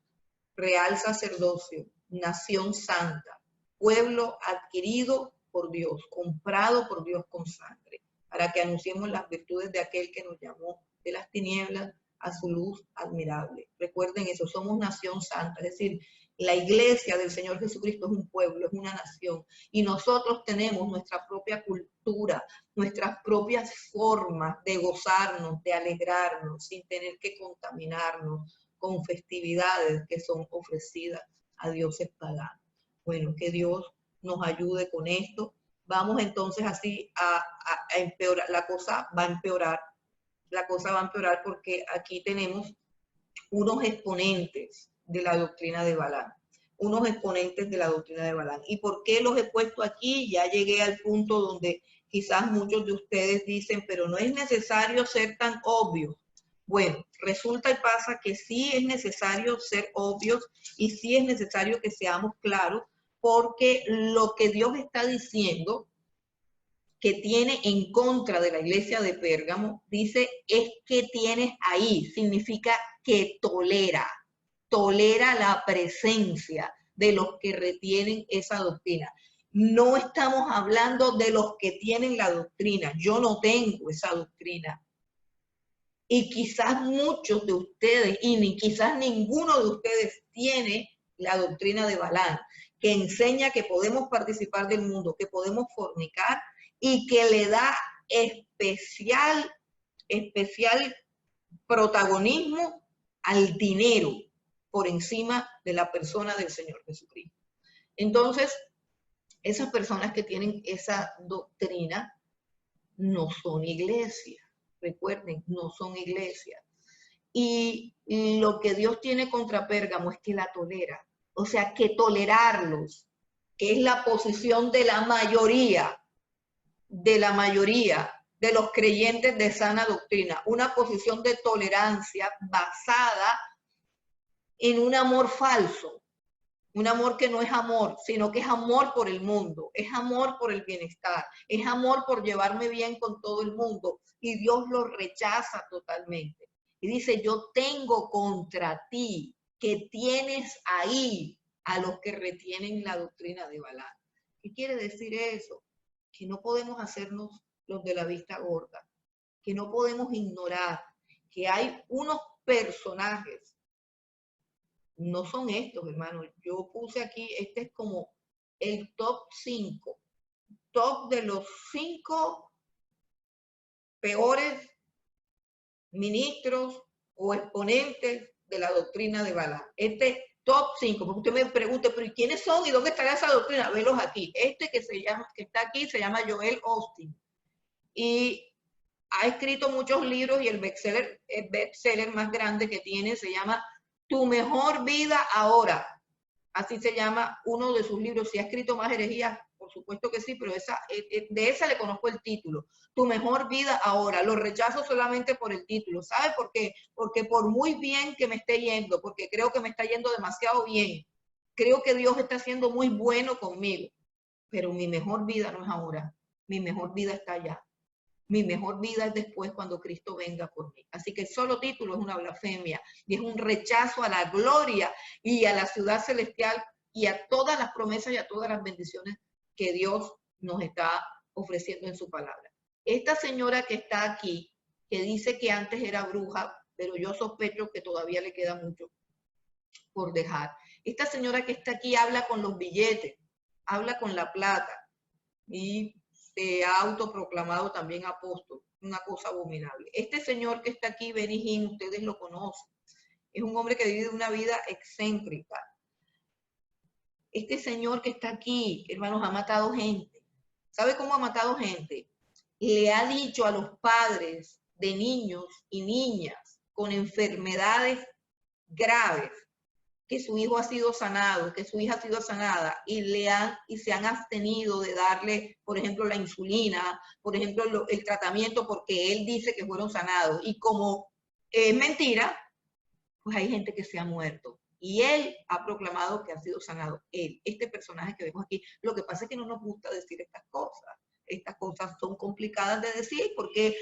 real sacerdocio, nación santa, pueblo adquirido por Dios, comprado por Dios con sangre, para que anunciemos las virtudes de aquel que nos llamó de las tinieblas a su luz admirable. Recuerden eso, somos nación santa, es decir, la iglesia del Señor Jesucristo es un pueblo, es una nación, y nosotros tenemos nuestra propia cultura, nuestras propias formas de gozarnos, de alegrarnos, sin tener que contaminarnos con festividades que son ofrecidas a dioses paganos. Bueno, que Dios nos ayude con esto. Vamos entonces así a empeorar, la cosa va a empeorar porque aquí tenemos unos exponentes de la doctrina de Balaam. unos exponentes de la doctrina de Balaam. ¿Y por qué los he puesto aquí? Ya llegué al punto donde quizás muchos de ustedes dicen, pero no es necesario ser tan obvios. Bueno, resulta y pasa que sí es necesario ser obvios y sí es necesario que seamos claros, porque lo que Dios está diciendo que tiene en contra de la iglesia de Pérgamo, dice, es que tienes ahí, significa que tolera la presencia de los que retienen esa doctrina. No estamos hablando de los que tienen la doctrina, yo no tengo esa doctrina. Y quizás muchos de ustedes, y ni quizás ninguno de ustedes tiene la doctrina de Balaam, que enseña que podemos participar del mundo, que podemos fornicar y que le da especial protagonismo al dinero por encima de la persona del Señor Jesucristo. Entonces, esas personas que tienen esa doctrina no son iglesia. Recuerden, no son iglesia. Y lo que Dios tiene contra Pérgamo es que la tolera. O sea, que tolerarlos, que es la posición de la mayoría de los creyentes de sana doctrina, una posición de tolerancia basada en un amor falso, un amor que no es amor, sino que es amor por el mundo, es amor por el bienestar, es amor por llevarme bien con todo el mundo, y Dios lo rechaza totalmente. Y dice, yo tengo contra ti que tienes ahí a los que retienen la doctrina de Balaam. ¿Qué quiere decir eso? Que no podemos hacernos los de la vista gorda, que no podemos ignorar que hay unos personajes, no son estos, hermanos. Yo puse aquí, este es como el top 5, top de los 5 peores ministros o exponentes de la doctrina de Balaam. Este top 5, porque usted me pregunte, pero ¿y quiénes son y dónde estará esa doctrina? Velos aquí. Este que está aquí se llama Joel Osteen y ha escrito muchos libros y el bestseller más grande que tiene se llama Tu mejor vida ahora. Así se llama uno de sus libros. Si ha escrito más herejías, por supuesto que sí, pero de esa le conozco el título. Tu mejor vida ahora. Lo rechazo solamente por el título. ¿Sabe por qué? Porque por muy bien que me esté yendo, porque creo que me está yendo demasiado bien, creo que Dios está siendo muy bueno conmigo, pero mi mejor vida no es ahora. Mi mejor vida está allá. Mi mejor vida es después cuando Cristo venga por mí. Así que el solo título es una blasfemia y es un rechazo a la gloria y a la ciudad celestial y a todas las promesas y a todas las bendiciones que Dios nos está ofreciendo en su palabra. Esta señora que está aquí, que dice que antes era bruja, pero yo sospecho que todavía le queda mucho por dejar. Esta señora que está aquí habla con los billetes, habla con la plata y se ha autoproclamado también apóstol, una cosa abominable. Este señor que está aquí, Benny Hinn, ustedes lo conocen, es un hombre que vive una vida excéntrica. Este señor que está aquí, hermanos, ha matado gente. ¿Sabe cómo ha matado gente? Le ha dicho a los padres de niños y niñas con enfermedades graves que su hijo ha sido sanado, que su hija ha sido sanada y se han abstenido de darle, por ejemplo, la insulina, por ejemplo, el tratamiento porque él dice que fueron sanados. Y como es mentira, pues hay gente que se ha muerto. Y él ha proclamado que ha sido sanado. Él, este personaje que vemos aquí. Lo que pasa es que no nos gusta decir estas cosas. Estas cosas son complicadas de decir porque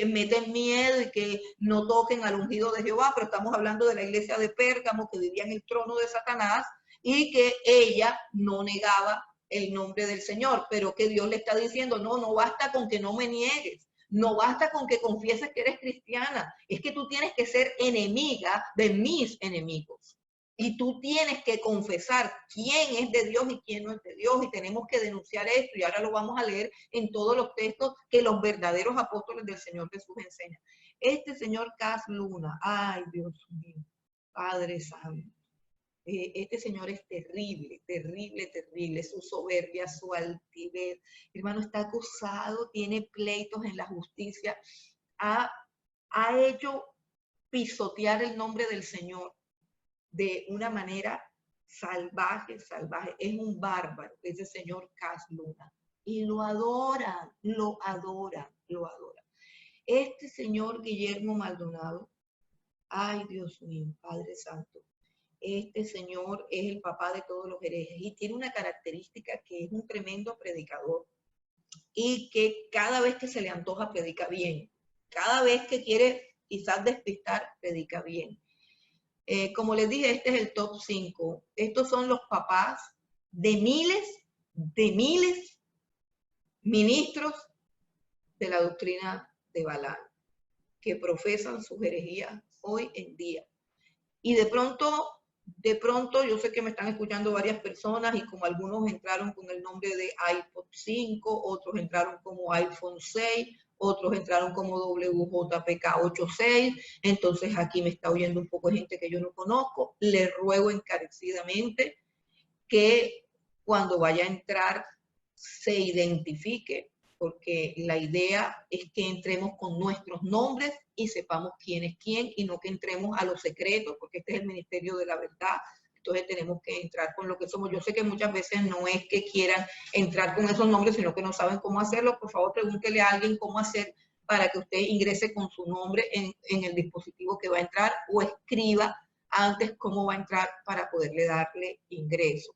meten miedo y que no toquen al ungido de Jehová, pero estamos hablando de la iglesia de Pérgamo que vivía en el trono de Satanás y que ella no negaba el nombre del Señor, pero que Dios le está diciendo, no basta con que no me niegues, no basta con que confieses que eres cristiana, es que tú tienes que ser enemiga de mis enemigos. Y tú tienes que confesar quién es de Dios y quién no es de Dios. Y tenemos que denunciar esto. Y ahora lo vamos a leer en todos los textos que los verdaderos apóstoles del Señor Jesús enseñan. Este señor Cas Luna, ay Dios mío, Padre Santo. Este señor es terrible, terrible, terrible. Su soberbia, su altivez. Hermano, está acusado, tiene pleitos en la justicia. Ha hecho pisotear el nombre del Señor de una manera salvaje, salvaje. Es un bárbaro, ese señor Cas Luna. Y lo adoran, lo adoran, lo adoran. Este señor Guillermo Maldonado, ay Dios mío, Padre Santo, este señor es el papá de todos los herejes y tiene una característica que es un tremendo predicador y que cada vez que se le antoja predica bien, cada vez que quiere quizás despistar, predica bien. Como les dije, este es el top 5. Estos son los papás de miles ministros de la doctrina de Balaam, que profesan sus herejías hoy en día. Y de pronto, yo sé que me están escuchando varias personas y como algunos entraron con el nombre de iPod 5, otros entraron como iPhone 6, otros entraron como WJPK 86, entonces aquí me está oyendo un poco de gente que yo no conozco. Les ruego encarecidamente que cuando vaya a entrar se identifique, porque la idea es que entremos con nuestros nombres y sepamos quién es quién y no que entremos a los secretos, porque este es el ministerio de la verdad. Entonces tenemos que entrar con lo que somos. Yo sé que muchas veces no es que quieran entrar con esos nombres, sino que no saben cómo hacerlo. Por favor, pregúntele a alguien cómo hacer para que usted ingrese con su nombre en el dispositivo que va a entrar o escriba antes cómo va a entrar para poderle darle ingreso.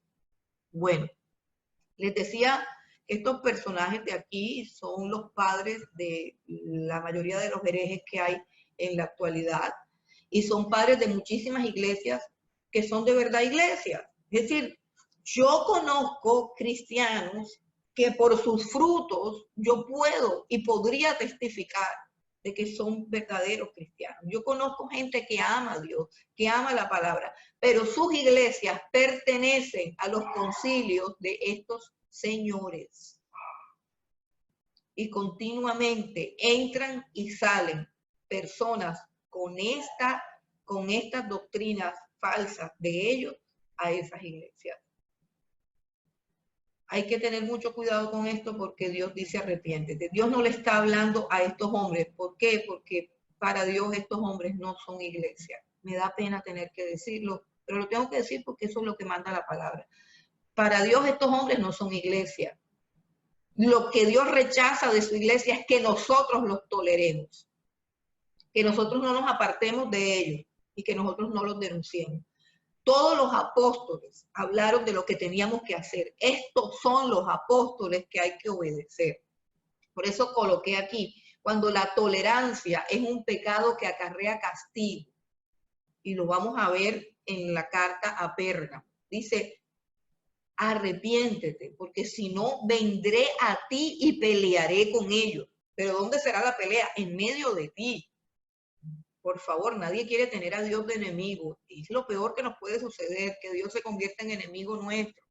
Bueno, les decía, estos personajes de aquí son los padres de la mayoría de los herejes que hay en la actualidad y son padres de muchísimas iglesias que son de verdad iglesias. Es decir, yo conozco cristianos que por sus frutos yo puedo y podría testificar de que son verdaderos cristianos. Yo conozco gente que ama a Dios, que ama la palabra, pero sus iglesias pertenecen a los concilios de estos señores. Y continuamente entran y salen personas con estas doctrinas falsas de ellos a esas iglesias. Hay que tener mucho cuidado con esto porque Dios dice arrepiéntete. Dios no le está hablando a estos hombres. ¿Por qué? Porque para Dios estos hombres no son iglesia. Me da pena tener que decirlo, pero lo tengo que decir porque eso es lo que manda la palabra. Para Dios estos hombres no son iglesia. Lo que Dios rechaza de su iglesia es que nosotros los toleremos, que nosotros no nos apartemos de ellos y que nosotros no los denunciemos. Todos los apóstoles hablaron de lo que teníamos que hacer. Estos son los apóstoles que hay que obedecer. Por eso coloqué aquí, cuando la tolerancia es un pecado que acarrea castigo, y lo vamos a ver en la carta a Pérgamo. Dice, arrepiéntete, porque si no, vendré a ti y pelearé con ellos. Pero ¿dónde será la pelea? En medio de ti. Por favor, nadie quiere tener a Dios de enemigo. Es lo peor que nos puede suceder, que Dios se convierta en enemigo nuestro.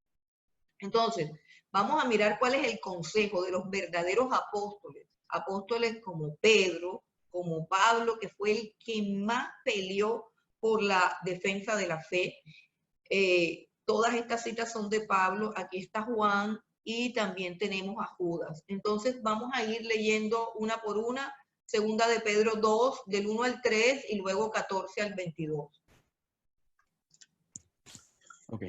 Entonces, vamos a mirar cuál es el consejo de los verdaderos apóstoles. Apóstoles como Pedro, como Pablo, que fue el que más peleó por la defensa de la fe. Todas estas citas son de Pablo. Aquí está Juan y también tenemos a Judas. Entonces, vamos a ir leyendo una por una. Segunda de Pedro 2, del 1 al 3 y luego 14 al 22. Ok.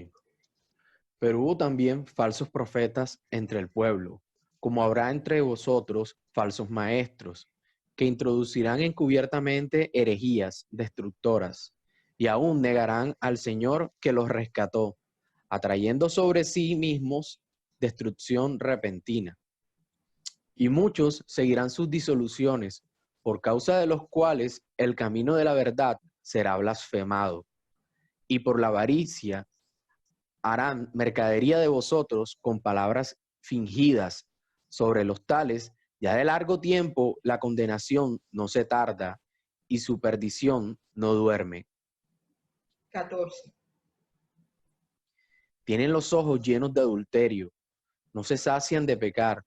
Pero hubo también falsos profetas entre el pueblo, como habrá entre vosotros falsos maestros, que introducirán encubiertamente herejías destructoras, y aún negarán al Señor que los rescató, atrayendo sobre sí mismos destrucción repentina. Y muchos seguirán sus disoluciones, por causa de los cuales el camino de la verdad será blasfemado. Y por la avaricia harán mercadería de vosotros con palabras fingidas. Sobre los tales, ya de largo tiempo la condenación no se tarda, y su perdición no duerme. 14. Tienen los ojos llenos de adulterio, no se sacian de pecar,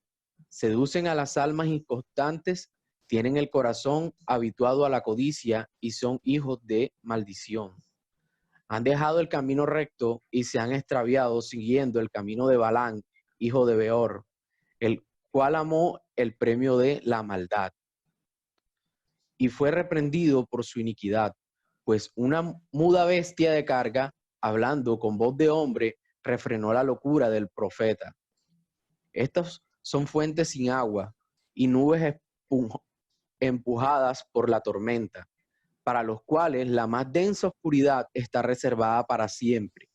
seducen a las almas inconstantes, tienen el corazón habituado a la codicia y son hijos de maldición. Han dejado el camino recto y se han extraviado siguiendo el camino de Balaam, hijo de Beor, el cual amó el premio de la maldad. Y fue reprendido por su iniquidad, pues una muda bestia de carga hablando con voz de hombre, refrenó la locura del profeta. Estas son fuentes sin agua y nubes empujadas por la tormenta, para los cuales la más densa oscuridad está reservada para siempre,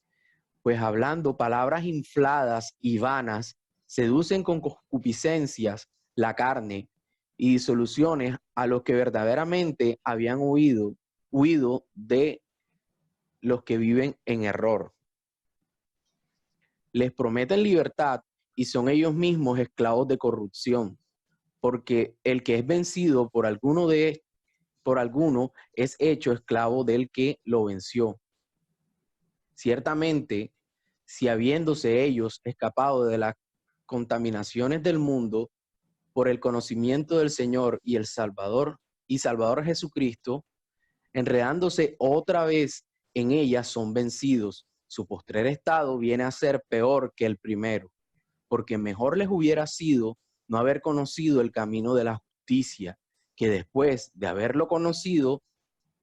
pues hablando palabras infladas y vanas, seducen con concupiscencias la carne y disoluciones a los que verdaderamente habían huido de los que viven en error. Les prometen libertad y son ellos mismos esclavos de corrupción, porque el que es vencido por alguno es hecho esclavo del que lo venció. Ciertamente, si habiéndose ellos escapado de las contaminaciones del mundo por el conocimiento del Señor y el Salvador Jesucristo, enredándose otra vez en ellas son vencidos, su postrer estado viene a ser peor que el primero, porque mejor les hubiera sido no haber conocido el camino de la justicia, que después de haberlo conocido,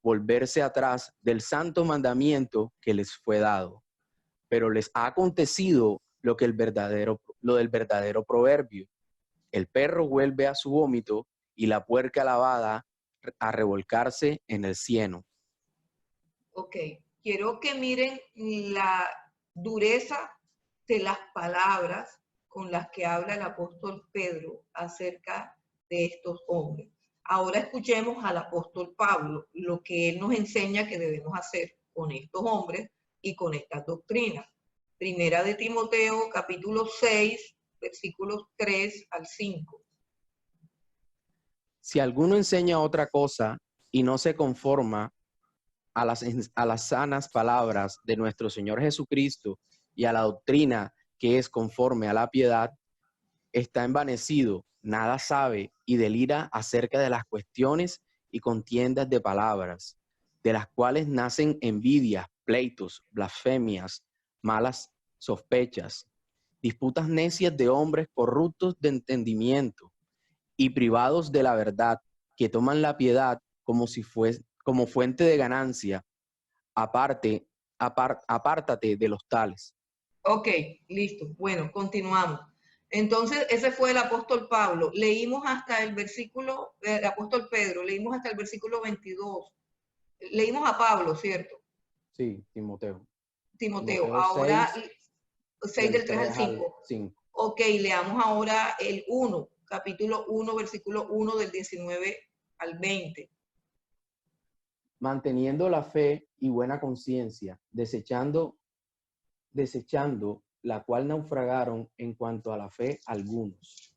volverse atrás del santo mandamiento que les fue dado. Pero les ha acontecido lo del verdadero proverbio. El perro vuelve a su vómito y la puerca lavada a revolcarse en el cieno. Ok, quiero que miren la dureza de las palabras con las que habla el apóstol Pedro acerca de estos hombres. Ahora escuchemos al apóstol Pablo, lo que él nos enseña que debemos hacer con estos hombres y con estas doctrinas. Primera de Timoteo, capítulo 6, versículos 3 al 5. Si alguno enseña otra cosa y no se conforma a las sanas palabras de nuestro Señor Jesucristo y a la doctrina que es conforme a la piedad, está envanecido, nada sabe y delira acerca de las cuestiones y contiendas de palabras, de las cuales nacen envidias, pleitos, blasfemias, malas sospechas, disputas necias de hombres corruptos de entendimiento y privados de la verdad, que toman la piedad como fuente de ganancia. Apártate de los tales. Ok, listo. Bueno, continuamos. Entonces, ese fue el apóstol Pablo. Leímos hasta el versículo, el apóstol Pedro, leímos hasta el versículo 22. Leímos a Pablo, ¿cierto? Sí, Timoteo. Timoteo. Timoteo Ahora, 6, 6 del del 3 al 3 al 5. 5. Ok, leamos ahora el 1, capítulo 1, versículo 1 del 19 al 20. Manteniendo la fe y buena conciencia, desechando la cual naufragaron en cuanto a la fe algunos,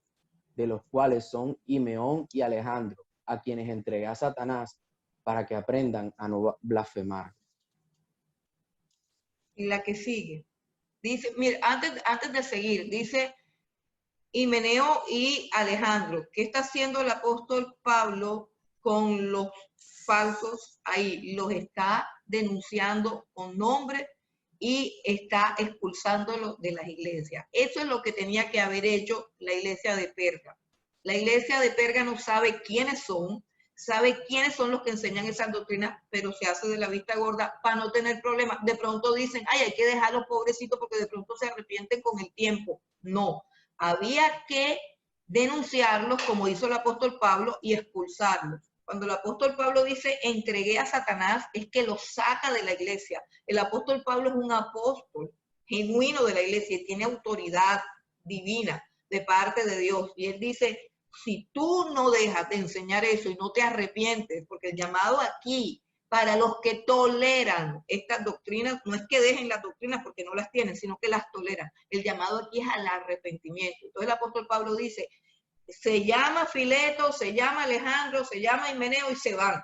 de los cuales son Himeón y Alejandro, a quienes entregué a Satanás para que aprendan a no blasfemar. Y la que sigue. Dice, mira, antes de seguir, dice Himeneo y Alejandro. ¿Qué está haciendo el apóstol Pablo con los falsos ahí? Los está denunciando con nombre y está expulsándolos de las iglesias. Eso es lo que tenía que haber hecho la iglesia de Perga. La iglesia de Perga no sabe quiénes son los que enseñan esas doctrinas, pero se hace de la vista gorda para no tener problemas. De pronto dicen, ay, hay que dejar a los pobrecitos porque de pronto se arrepienten con el tiempo. No, había que denunciarlos como hizo el apóstol Pablo y expulsarlos. Cuando el apóstol Pablo dice entregué a Satanás, es que lo saca de la iglesia. El apóstol Pablo es un apóstol genuino de la iglesia y tiene autoridad divina de parte de Dios. Y él dice, si tú no dejas de enseñar eso y no te arrepientes, porque el llamado aquí para los que toleran estas doctrinas, no es que dejen las doctrinas porque no las tienen, sino que las toleran. El llamado aquí es al arrepentimiento. Entonces el apóstol Pablo dice, se llama Fileto, se llama Alejandro, se llama Himeneo y se van.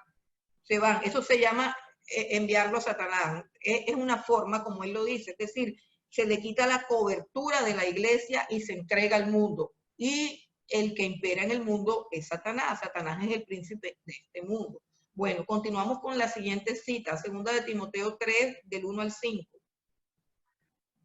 Eso se llama enviarlo a Satanás. Es una forma, como él lo dice, es decir, se le quita la cobertura de la iglesia y se entrega al mundo. Y el que impera en el mundo es Satanás. Satanás es el príncipe de este mundo. Bueno, continuamos con la siguiente cita, segunda de Timoteo 3, del 1 al 5.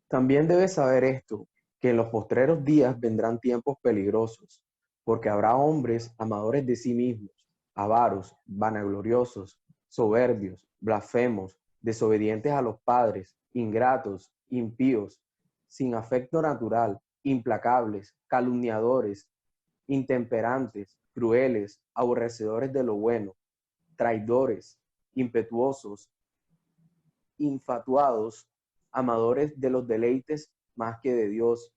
También debes saber esto, que en los postreros días vendrán tiempos peligrosos, porque habrá hombres amadores de sí mismos, avaros, vanagloriosos, soberbios, blasfemos, desobedientes a los padres, ingratos, impíos, sin afecto natural, implacables, calumniadores, intemperantes, crueles, aborrecedores de lo bueno, traidores, impetuosos, infatuados, amadores de los deleites más que de Dios,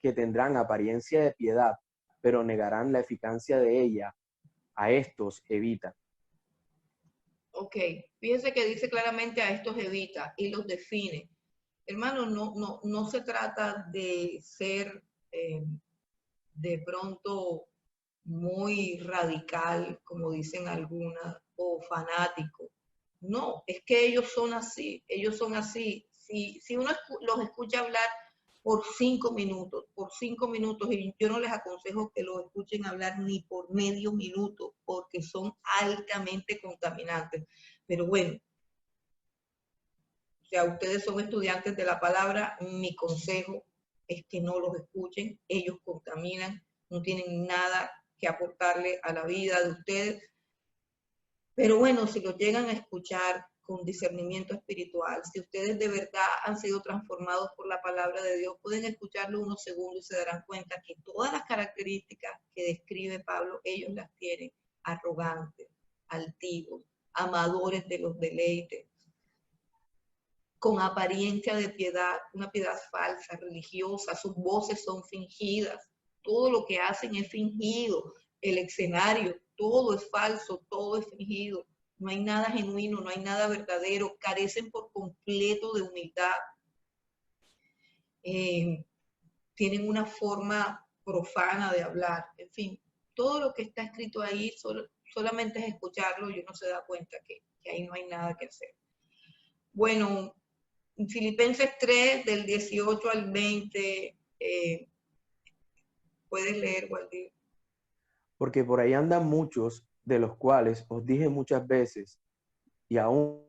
que tendrán apariencia de piedad, pero negarán la eficacia de ella. A estos evita. Ok, fíjense que dice claramente a estos evita y los define. Hermano, no se trata de ser de pronto muy radical, como dicen algunas, o fanático. No, es que ellos son así, ellos son así. Si uno los escucha hablar por 5 minutos, y yo no les aconsejo que los escuchen hablar ni por medio minuto, porque son altamente contaminantes. Pero bueno, o sea, ustedes son estudiantes de la palabra, mi consejo es que no los escuchen, ellos contaminan, no tienen nada que aportarle a la vida de ustedes. Pero bueno, si lo llegan a escuchar con discernimiento espiritual, si ustedes de verdad han sido transformados por la palabra de Dios, pueden escucharlo unos segundos y se darán cuenta que todas las características que describe Pablo, ellos las tienen: arrogantes, altivos, amadores de los deleites, con apariencia de piedad, una piedad falsa, religiosa, sus voces son fingidas, todo lo que hacen es fingido, el escenario, todo es falso, todo es fingido, no hay nada genuino, no hay nada verdadero, carecen por completo de humildad, tienen una forma profana de hablar, en fin, todo lo que está escrito ahí solamente es escucharlo y uno se da cuenta que ahí no hay nada que hacer. Bueno, Filipenses 3, del 18 al 20, puedes leer, Waldir. Porque por ahí andan muchos, de los cuales os dije muchas veces, y aún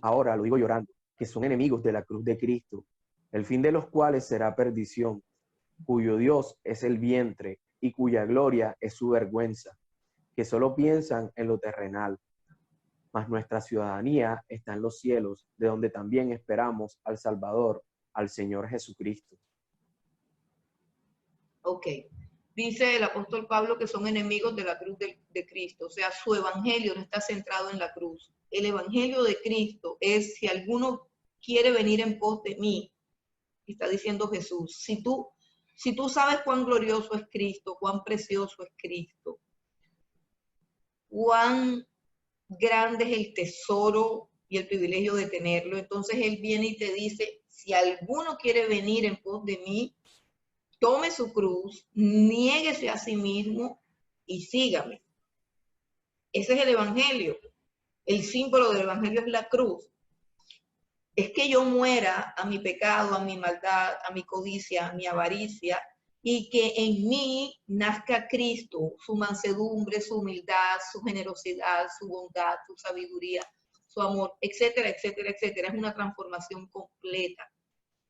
ahora lo digo llorando, que son enemigos de la cruz de Cristo, el fin de los cuales será perdición, cuyo Dios es el vientre y cuya gloria es su vergüenza, que solo piensan en lo terrenal. Mas nuestra ciudadanía está en los cielos, de donde también esperamos al Salvador, al Señor Jesucristo. Ok. Dice el apóstol Pablo que son enemigos de la cruz de Cristo. O sea, su evangelio no está centrado en la cruz. El evangelio de Cristo es: si alguno quiere venir en pos de mí, está diciendo Jesús, si tú sabes cuán glorioso es Cristo, cuán precioso es Cristo, cuán grande es el tesoro y el privilegio de tenerlo, entonces Él viene y te dice: si alguno quiere venir en pos de mí, tome su cruz, niéguese a sí mismo y sígame. Ese es el evangelio. El símbolo del evangelio es la cruz. Es que yo muera a mi pecado, a mi maldad, a mi codicia, a mi avaricia, y que en mí nazca Cristo, su mansedumbre, su humildad, su generosidad, su bondad, su sabiduría, su amor, etcétera, etcétera, etcétera. Es una transformación completa.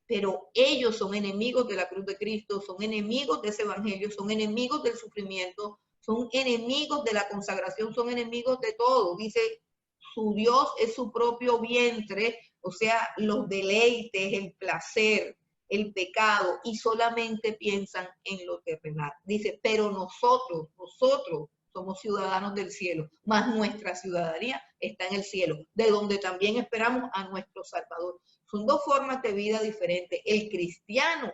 Pero ellos son enemigos de la cruz de Cristo, son enemigos de ese evangelio, son enemigos del sufrimiento, son enemigos de la consagración, son enemigos de todo. Dice, su Dios es su propio vientre, o sea, los deleites, el placer, el pecado, y solamente piensan en lo terrenal. Dice, pero nosotros somos ciudadanos del cielo, más nuestra ciudadanía está en el cielo, de donde también esperamos a nuestro Salvador. Son dos formas de vida diferentes. El cristiano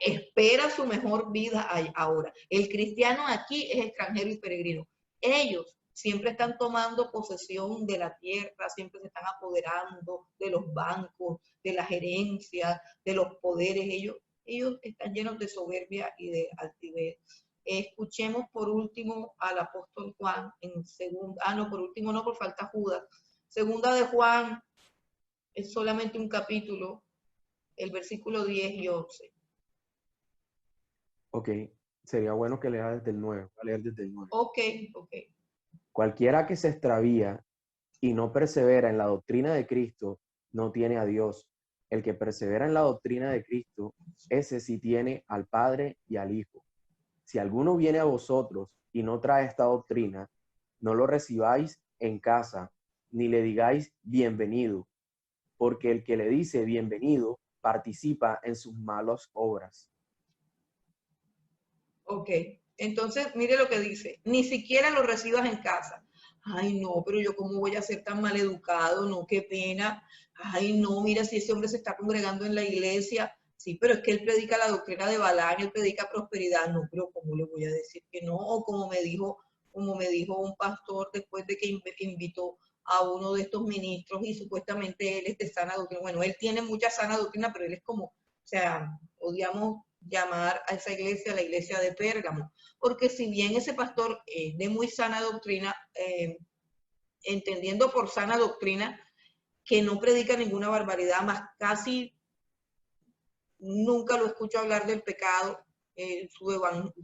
espera su mejor vida ahora. El cristiano aquí es extranjero y peregrino. Ellos siempre están tomando posesión de la tierra, siempre se están apoderando de los bancos, de las gerencias, de los poderes. Ellos están llenos de soberbia y de altivez. Escuchemos por último al apóstol Juan en segunda, no, por último no, por falta Judas. Segunda de Juan es solamente un capítulo, el versículo 10 y 11. Ok, sería bueno que lea desde el 9, voy a leer desde el 9. Ok. Cualquiera que se extravía y no persevera en la doctrina de Cristo, no tiene a Dios. El que persevera en la doctrina de Cristo, ese sí tiene al Padre y al Hijo. Si alguno viene a vosotros y no trae esta doctrina, no lo recibáis en casa, ni le digáis bienvenido, porque el que le dice bienvenido participa en sus malas obras. Ok, entonces mire lo que dice, ni siquiera lo recibas en casa. Ay, no, pero yo cómo voy a ser tan mal educado, no, qué pena. Ay, no, mira si ese hombre se está congregando en la iglesia. Sí, pero es que él predica la doctrina de Balaam, él predica prosperidad. No, pero ¿cómo le voy a decir que no? O como me dijo un pastor después de que invitó a uno de estos ministros y supuestamente él es de sana doctrina. Bueno, él tiene mucha sana doctrina, pero él es como, o sea, odiamos llamar a esa iglesia la iglesia de Pérgamo, porque si bien ese pastor es de muy sana doctrina, entendiendo por sana doctrina que no predica ninguna barbaridad, más casi nunca lo escucho hablar del pecado,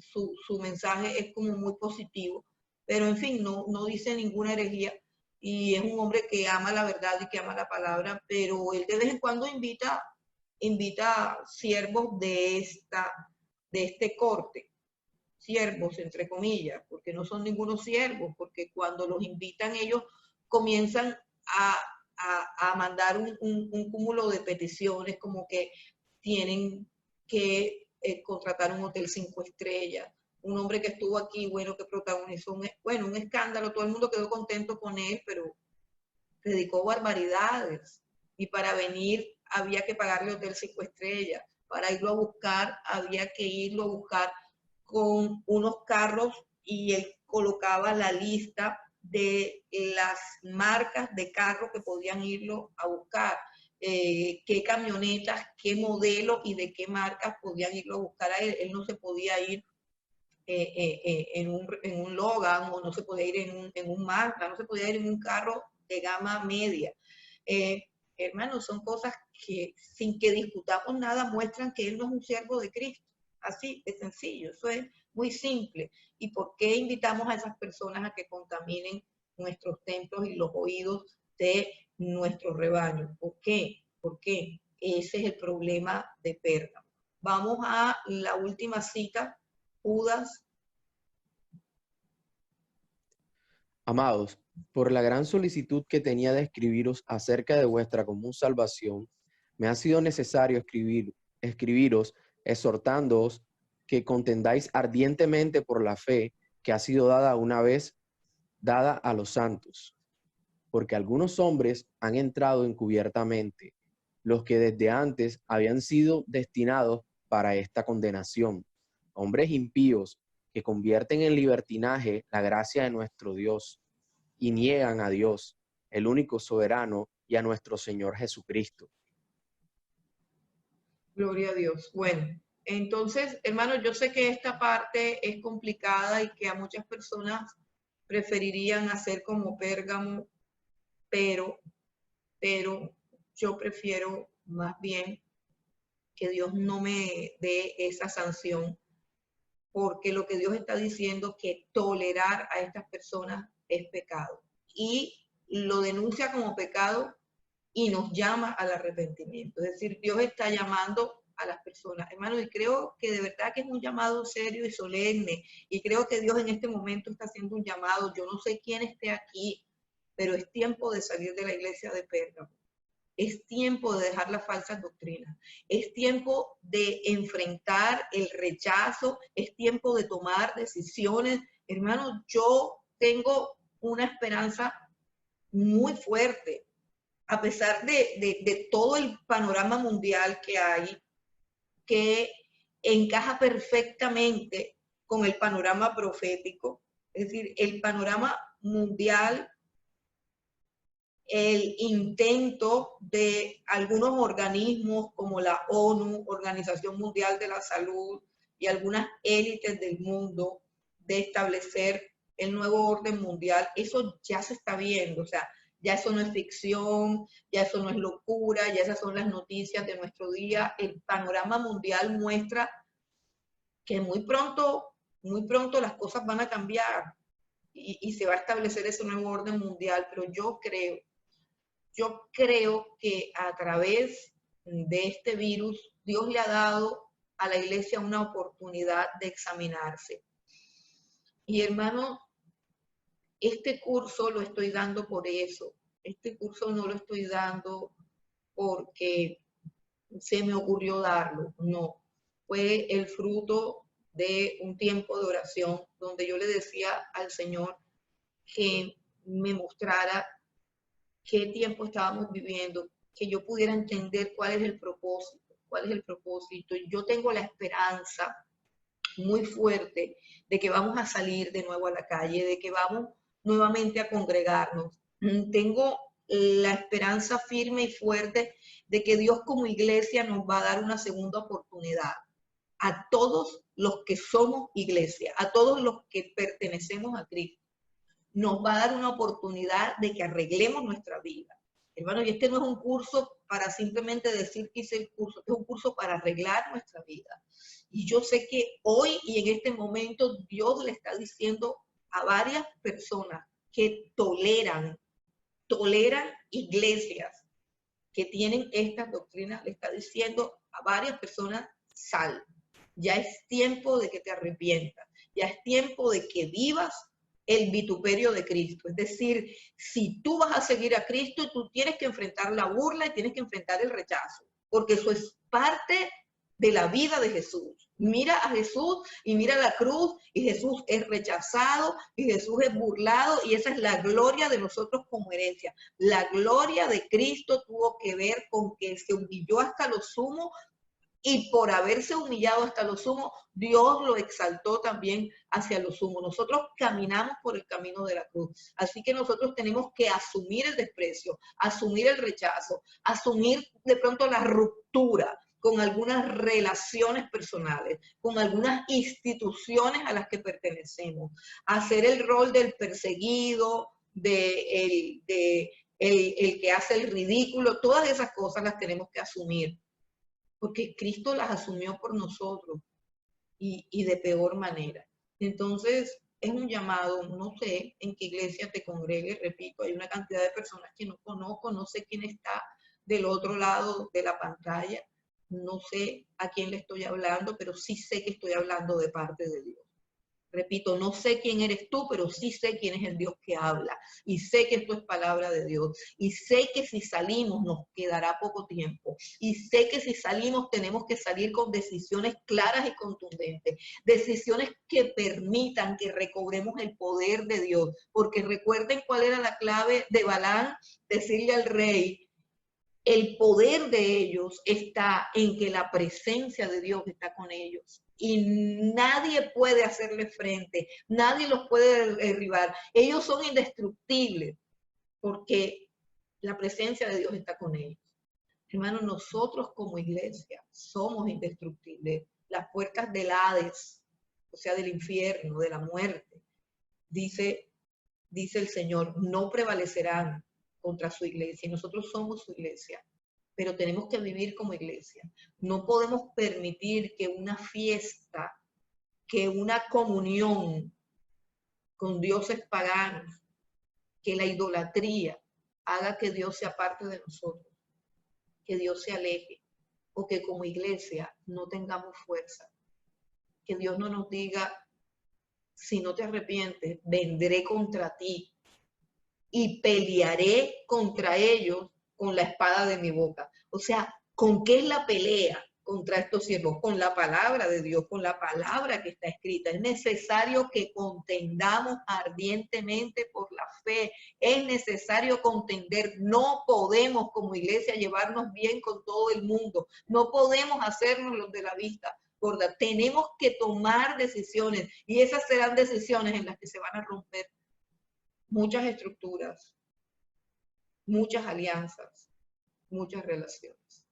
su mensaje es como muy positivo, pero en fin, no dice ninguna herejía y es un hombre que ama la verdad y que ama la palabra, pero él de vez en cuando invita siervos de este corte, siervos entre comillas, porque no son ningunos siervos, porque cuando los invitan ellos comienzan a mandar un cúmulo de peticiones como que tienen que contratar un hotel 5 estrellas, un hombre que estuvo aquí, bueno, que protagonizó un escándalo, todo el mundo quedó contento con él, pero predicó barbaridades y para venir había que pagarle hotel 5 estrellas, para irlo a buscar había que irlo a buscar con unos carros y él colocaba la lista de las marcas de carros que podían irlo a buscar, qué camionetas, qué modelo y de qué marcas podían irlo a buscar a él. Él no se podía ir en un Logan o no se podía ir en un Mazda, no se podía ir en un carro de gama media. Hermanos, son cosas que sin que discutamos nada muestran que él no es un siervo de Cristo. Así de sencillo, eso es muy simple. ¿Y por qué invitamos a esas personas a que contaminen nuestros templos y los oídos de nuestro rebaño? ¿Por qué? ¿Por qué? Ese es el problema de Pérgamo. Vamos a la última cita, Judas. Amados, por la gran solicitud que tenía de escribiros acerca de vuestra común salvación, me ha sido necesario escribiros, exhortándoos que contendáis ardientemente por la fe que ha sido dada una vez dada a los santos, porque algunos hombres han entrado encubiertamente, los que desde antes habían sido destinados para esta condenación, hombres impíos que convierten en libertinaje la gracia de nuestro Dios y niegan a Dios, el único soberano, y a nuestro Señor Jesucristo. Gloria a Dios. Bueno, entonces, hermanos, yo sé que esta parte es complicada y que a muchas personas preferirían hacer como Pérgamo, pero yo prefiero más bien que Dios no me dé esa sanción, porque lo que Dios está diciendo que tolerar a estas personas es pecado. Y lo denuncia como pecado y nos llama al arrepentimiento. Es decir, Dios está llamando a las personas, hermanos, y creo que de verdad que es un llamado serio y solemne, y creo que Dios en este momento está haciendo un llamado. Yo no sé quién esté aquí, pero es tiempo de salir de la iglesia de Pérgamo. Es tiempo de dejar las falsas doctrinas. Es tiempo de enfrentar el rechazo. Es tiempo de tomar decisiones. Hermanos, yo tengo una esperanza muy fuerte a pesar de todo el panorama mundial que hay, que encaja perfectamente con el panorama profético, es decir, el panorama mundial, el intento de algunos organismos como la ONU, Organización Mundial de la Salud, y algunas élites del mundo de establecer el nuevo orden mundial, eso ya se está viendo, o sea, ya eso no es ficción, ya eso no es locura, ya esas son las noticias de nuestro día. El panorama mundial muestra que muy pronto las cosas van a cambiar y se va a establecer ese nuevo orden mundial, pero yo creo que a través de este virus, Dios le ha dado a la iglesia una oportunidad de examinarse. Y hermano, este curso lo estoy dando por eso. este curso no lo estoy dando porque se me ocurrió darlo, no. Fue el fruto de un tiempo de oración donde yo le decía al Señor que me mostrara qué tiempo estábamos viviendo, que yo pudiera entender cuál es el propósito, cuál es el propósito. Yo tengo la esperanza muy fuerte de que vamos a salir de nuevo a la calle, de que vamos nuevamente a congregarnos. Tengo la esperanza firme y fuerte de que Dios como iglesia nos va a dar una segunda oportunidad a todos los que somos iglesia, a todos los que pertenecemos a Cristo. Nos va a dar una oportunidad de que arreglemos nuestra vida. Hermano, y este no es un curso para simplemente decir que hice el curso, es un curso para arreglar nuestra vida. Y yo sé que hoy y en este momento Dios le está diciendo a varias personas que toleran iglesias que tienen estas doctrinas, le está diciendo a varias personas, sal. Ya es tiempo de que te arrepientas, ya es tiempo de que vivas el vituperio de Cristo. Es decir, si tú vas a seguir a Cristo, tú tienes que enfrentar la burla y tienes que enfrentar el rechazo, porque eso es parte de la vida de Jesús. Mira a Jesús y mira la cruz, y Jesús es rechazado y Jesús es burlado, y esa es la gloria de nosotros como herencia. La gloria de Cristo tuvo que ver con que se humilló hasta lo sumo, y por haberse humillado hasta lo sumo, Dios lo exaltó también hacia lo sumo. Nosotros caminamos por el camino de la cruz, así que nosotros tenemos que asumir el desprecio, asumir el rechazo, asumir de pronto la ruptura con algunas relaciones personales, con algunas instituciones a las que pertenecemos, hacer el rol del perseguido, el que hace el ridículo. Todas esas cosas las tenemos que asumir, porque Cristo las asumió por nosotros y de peor manera. Entonces, es un llamado, no sé en qué iglesia te congregues, repito, hay una cantidad de personas que no conozco, no sé quién está del otro lado de la pantalla, no sé a quién le estoy hablando, pero sí sé que estoy hablando de parte de Dios. Repito, no sé quién eres tú, pero sí sé quién es el Dios que habla. Y sé que esto es palabra de Dios. Y sé que si salimos nos quedará poco tiempo. Y sé que si salimos tenemos que salir con decisiones claras y contundentes. Decisiones que permitan que recobremos el poder de Dios. Porque recuerden cuál era la clave de Balaam, decirle al rey, el poder de ellos está en que la presencia de Dios está con ellos. Y nadie puede hacerle frente, nadie los puede derribar. Ellos son indestructibles porque la presencia de Dios está con ellos. Hermanos, nosotros como iglesia somos indestructibles. Las puertas del Hades, o sea, del infierno, de la muerte, dice el Señor, no prevalecerán contra su iglesia. Y nosotros somos su iglesia, pero tenemos que vivir como iglesia. No podemos permitir que una fiesta, que una comunión con dioses paganos, que la idolatría haga que Dios se aparte de nosotros, que Dios se aleje, o que como iglesia no tengamos fuerza. Que Dios no nos diga, si no te arrepientes, vendré contra ti y pelearé contra ellos con la espada de mi boca. O sea, ¿con qué es la pelea contra estos siervos? Con la palabra de Dios, con la palabra que está escrita. Es necesario que contendamos ardientemente por la fe. Es necesario contender. No podemos como iglesia llevarnos bien con todo el mundo. No podemos hacernos los de la vista gorda. Tenemos que tomar decisiones, y esas serán decisiones en las que se van a romper muchas estructuras, muchas alianzas, muchas relaciones.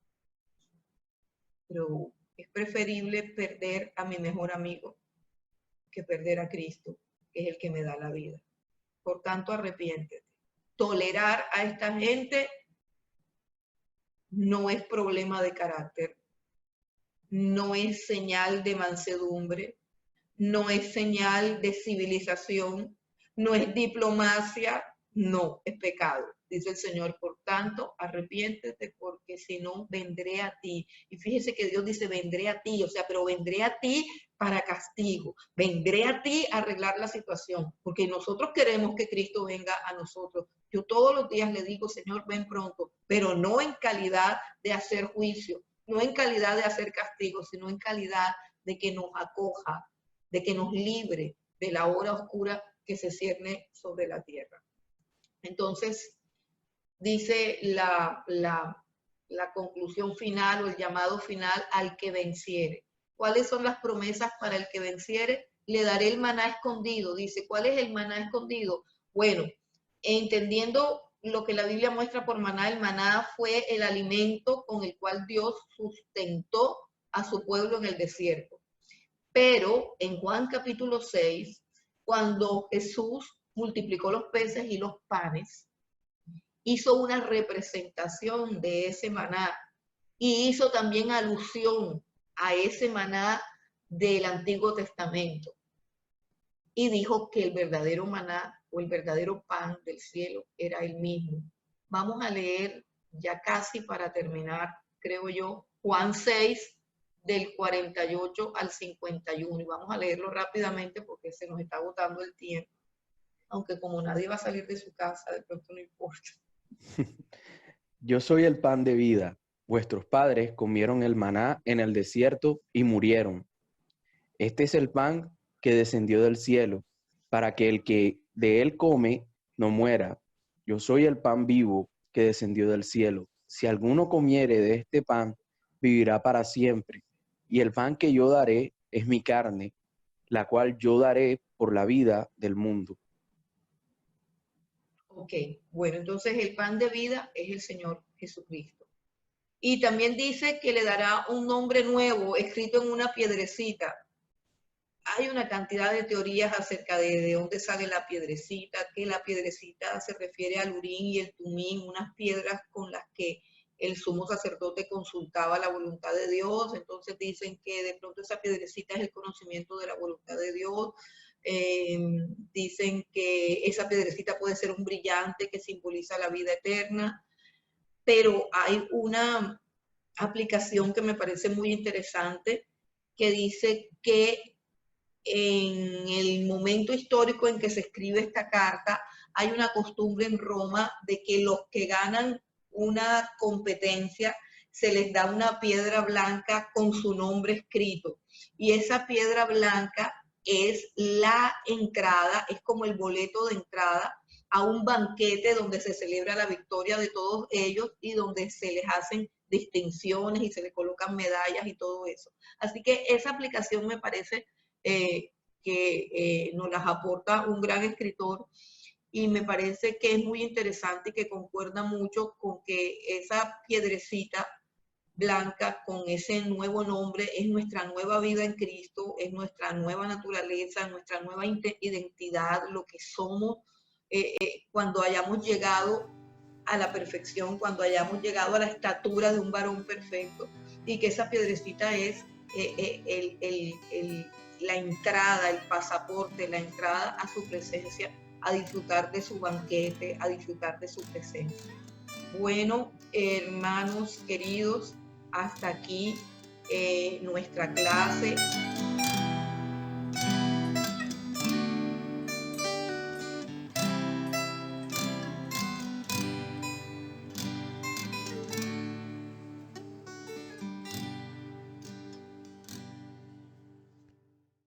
Pero es preferible perder a mi mejor amigo que perder a Cristo, que es el que me da la vida. Por tanto, arrepiéntete. Tolerar a esta gente no es problema de carácter, no es señal de mansedumbre, no es señal de civilización, no es diplomacia, no, es pecado. dice el Señor. Por tanto, arrepiéntete, porque si no, vendré a ti. Y fíjese que Dios dice, vendré a ti, o sea, pero vendré a ti para castigo, vendré a ti a arreglar la situación, porque nosotros queremos que Cristo venga a nosotros. Yo todos los días le digo, Señor, ven pronto, pero no en calidad de hacer juicio, no en calidad de hacer castigo, sino en calidad de que nos acoja, de que nos libre de la hora oscura que se cierne sobre la tierra. Entonces, dice la conclusión final o el llamado final al que venciere. ¿Cuáles son las promesas para el que venciere? Le daré el maná escondido. Dice, ¿cuál es el maná escondido? Bueno, entendiendo lo que la Biblia muestra por maná, el maná fue el alimento con el cual Dios sustentó a su pueblo en el desierto. Pero en Juan capítulo 6, cuando Jesús multiplicó los peces y los panes, hizo una representación de ese maná y hizo también alusión a ese maná del Antiguo Testamento. Y dijo que el verdadero maná o el verdadero pan del cielo era el mismo. Vamos a leer ya casi para terminar, creo yo, Juan 6, del 48 al 51. Y vamos a leerlo rápidamente porque se nos está agotando el tiempo. Aunque como nadie va a salir de su casa, de pronto no importa. Yo soy el pan de vida. Vuestros padres comieron el maná en el desierto y murieron. Este es el pan que descendió del cielo, para que el que de él come no muera. Yo soy el pan vivo que descendió del cielo. Si alguno comiere de este pan, vivirá para siempre. Y el pan que yo daré es mi carne, la cual yo daré por la vida del mundo. Ok, bueno, entonces el pan de vida es el Señor Jesucristo. Y también dice que le dará un nombre nuevo escrito en una piedrecita. Hay una cantidad de teorías acerca de dónde sale la piedrecita, que la piedrecita se refiere al Urín y el Tumín, unas piedras con las que el sumo sacerdote consultaba la voluntad de Dios. Entonces dicen que de pronto esa piedrecita es el conocimiento de la voluntad de Dios. Dicen que esa piedrecita puede ser un brillante que simboliza la vida eterna, pero hay una aplicación que me parece muy interesante que dice que en el momento histórico en que se escribe esta carta hay una costumbre en Roma de que los que ganan una competencia se les da una piedra blanca con su nombre escrito, y esa piedra blanca es la entrada, es como el boleto de entrada a un banquete donde se celebra la victoria de todos ellos y donde se les hacen distinciones y se les colocan medallas y todo eso. Así que esa aplicación me parece que nos las aporta un gran escritor, y me parece que es muy interesante y que concuerda mucho con que esa piedrecita blanca con ese nuevo nombre es nuestra nueva vida en Cristo, es nuestra nueva naturaleza, nuestra nueva identidad, lo que somos cuando hayamos llegado a la perfección, cuando hayamos llegado a la estatura de un varón perfecto, y que esa piedrecita es la entrada, el pasaporte, la entrada a su presencia, a disfrutar de su banquete, a disfrutar de su presencia. Bueno, hermanos queridos, hasta aquí nuestra clase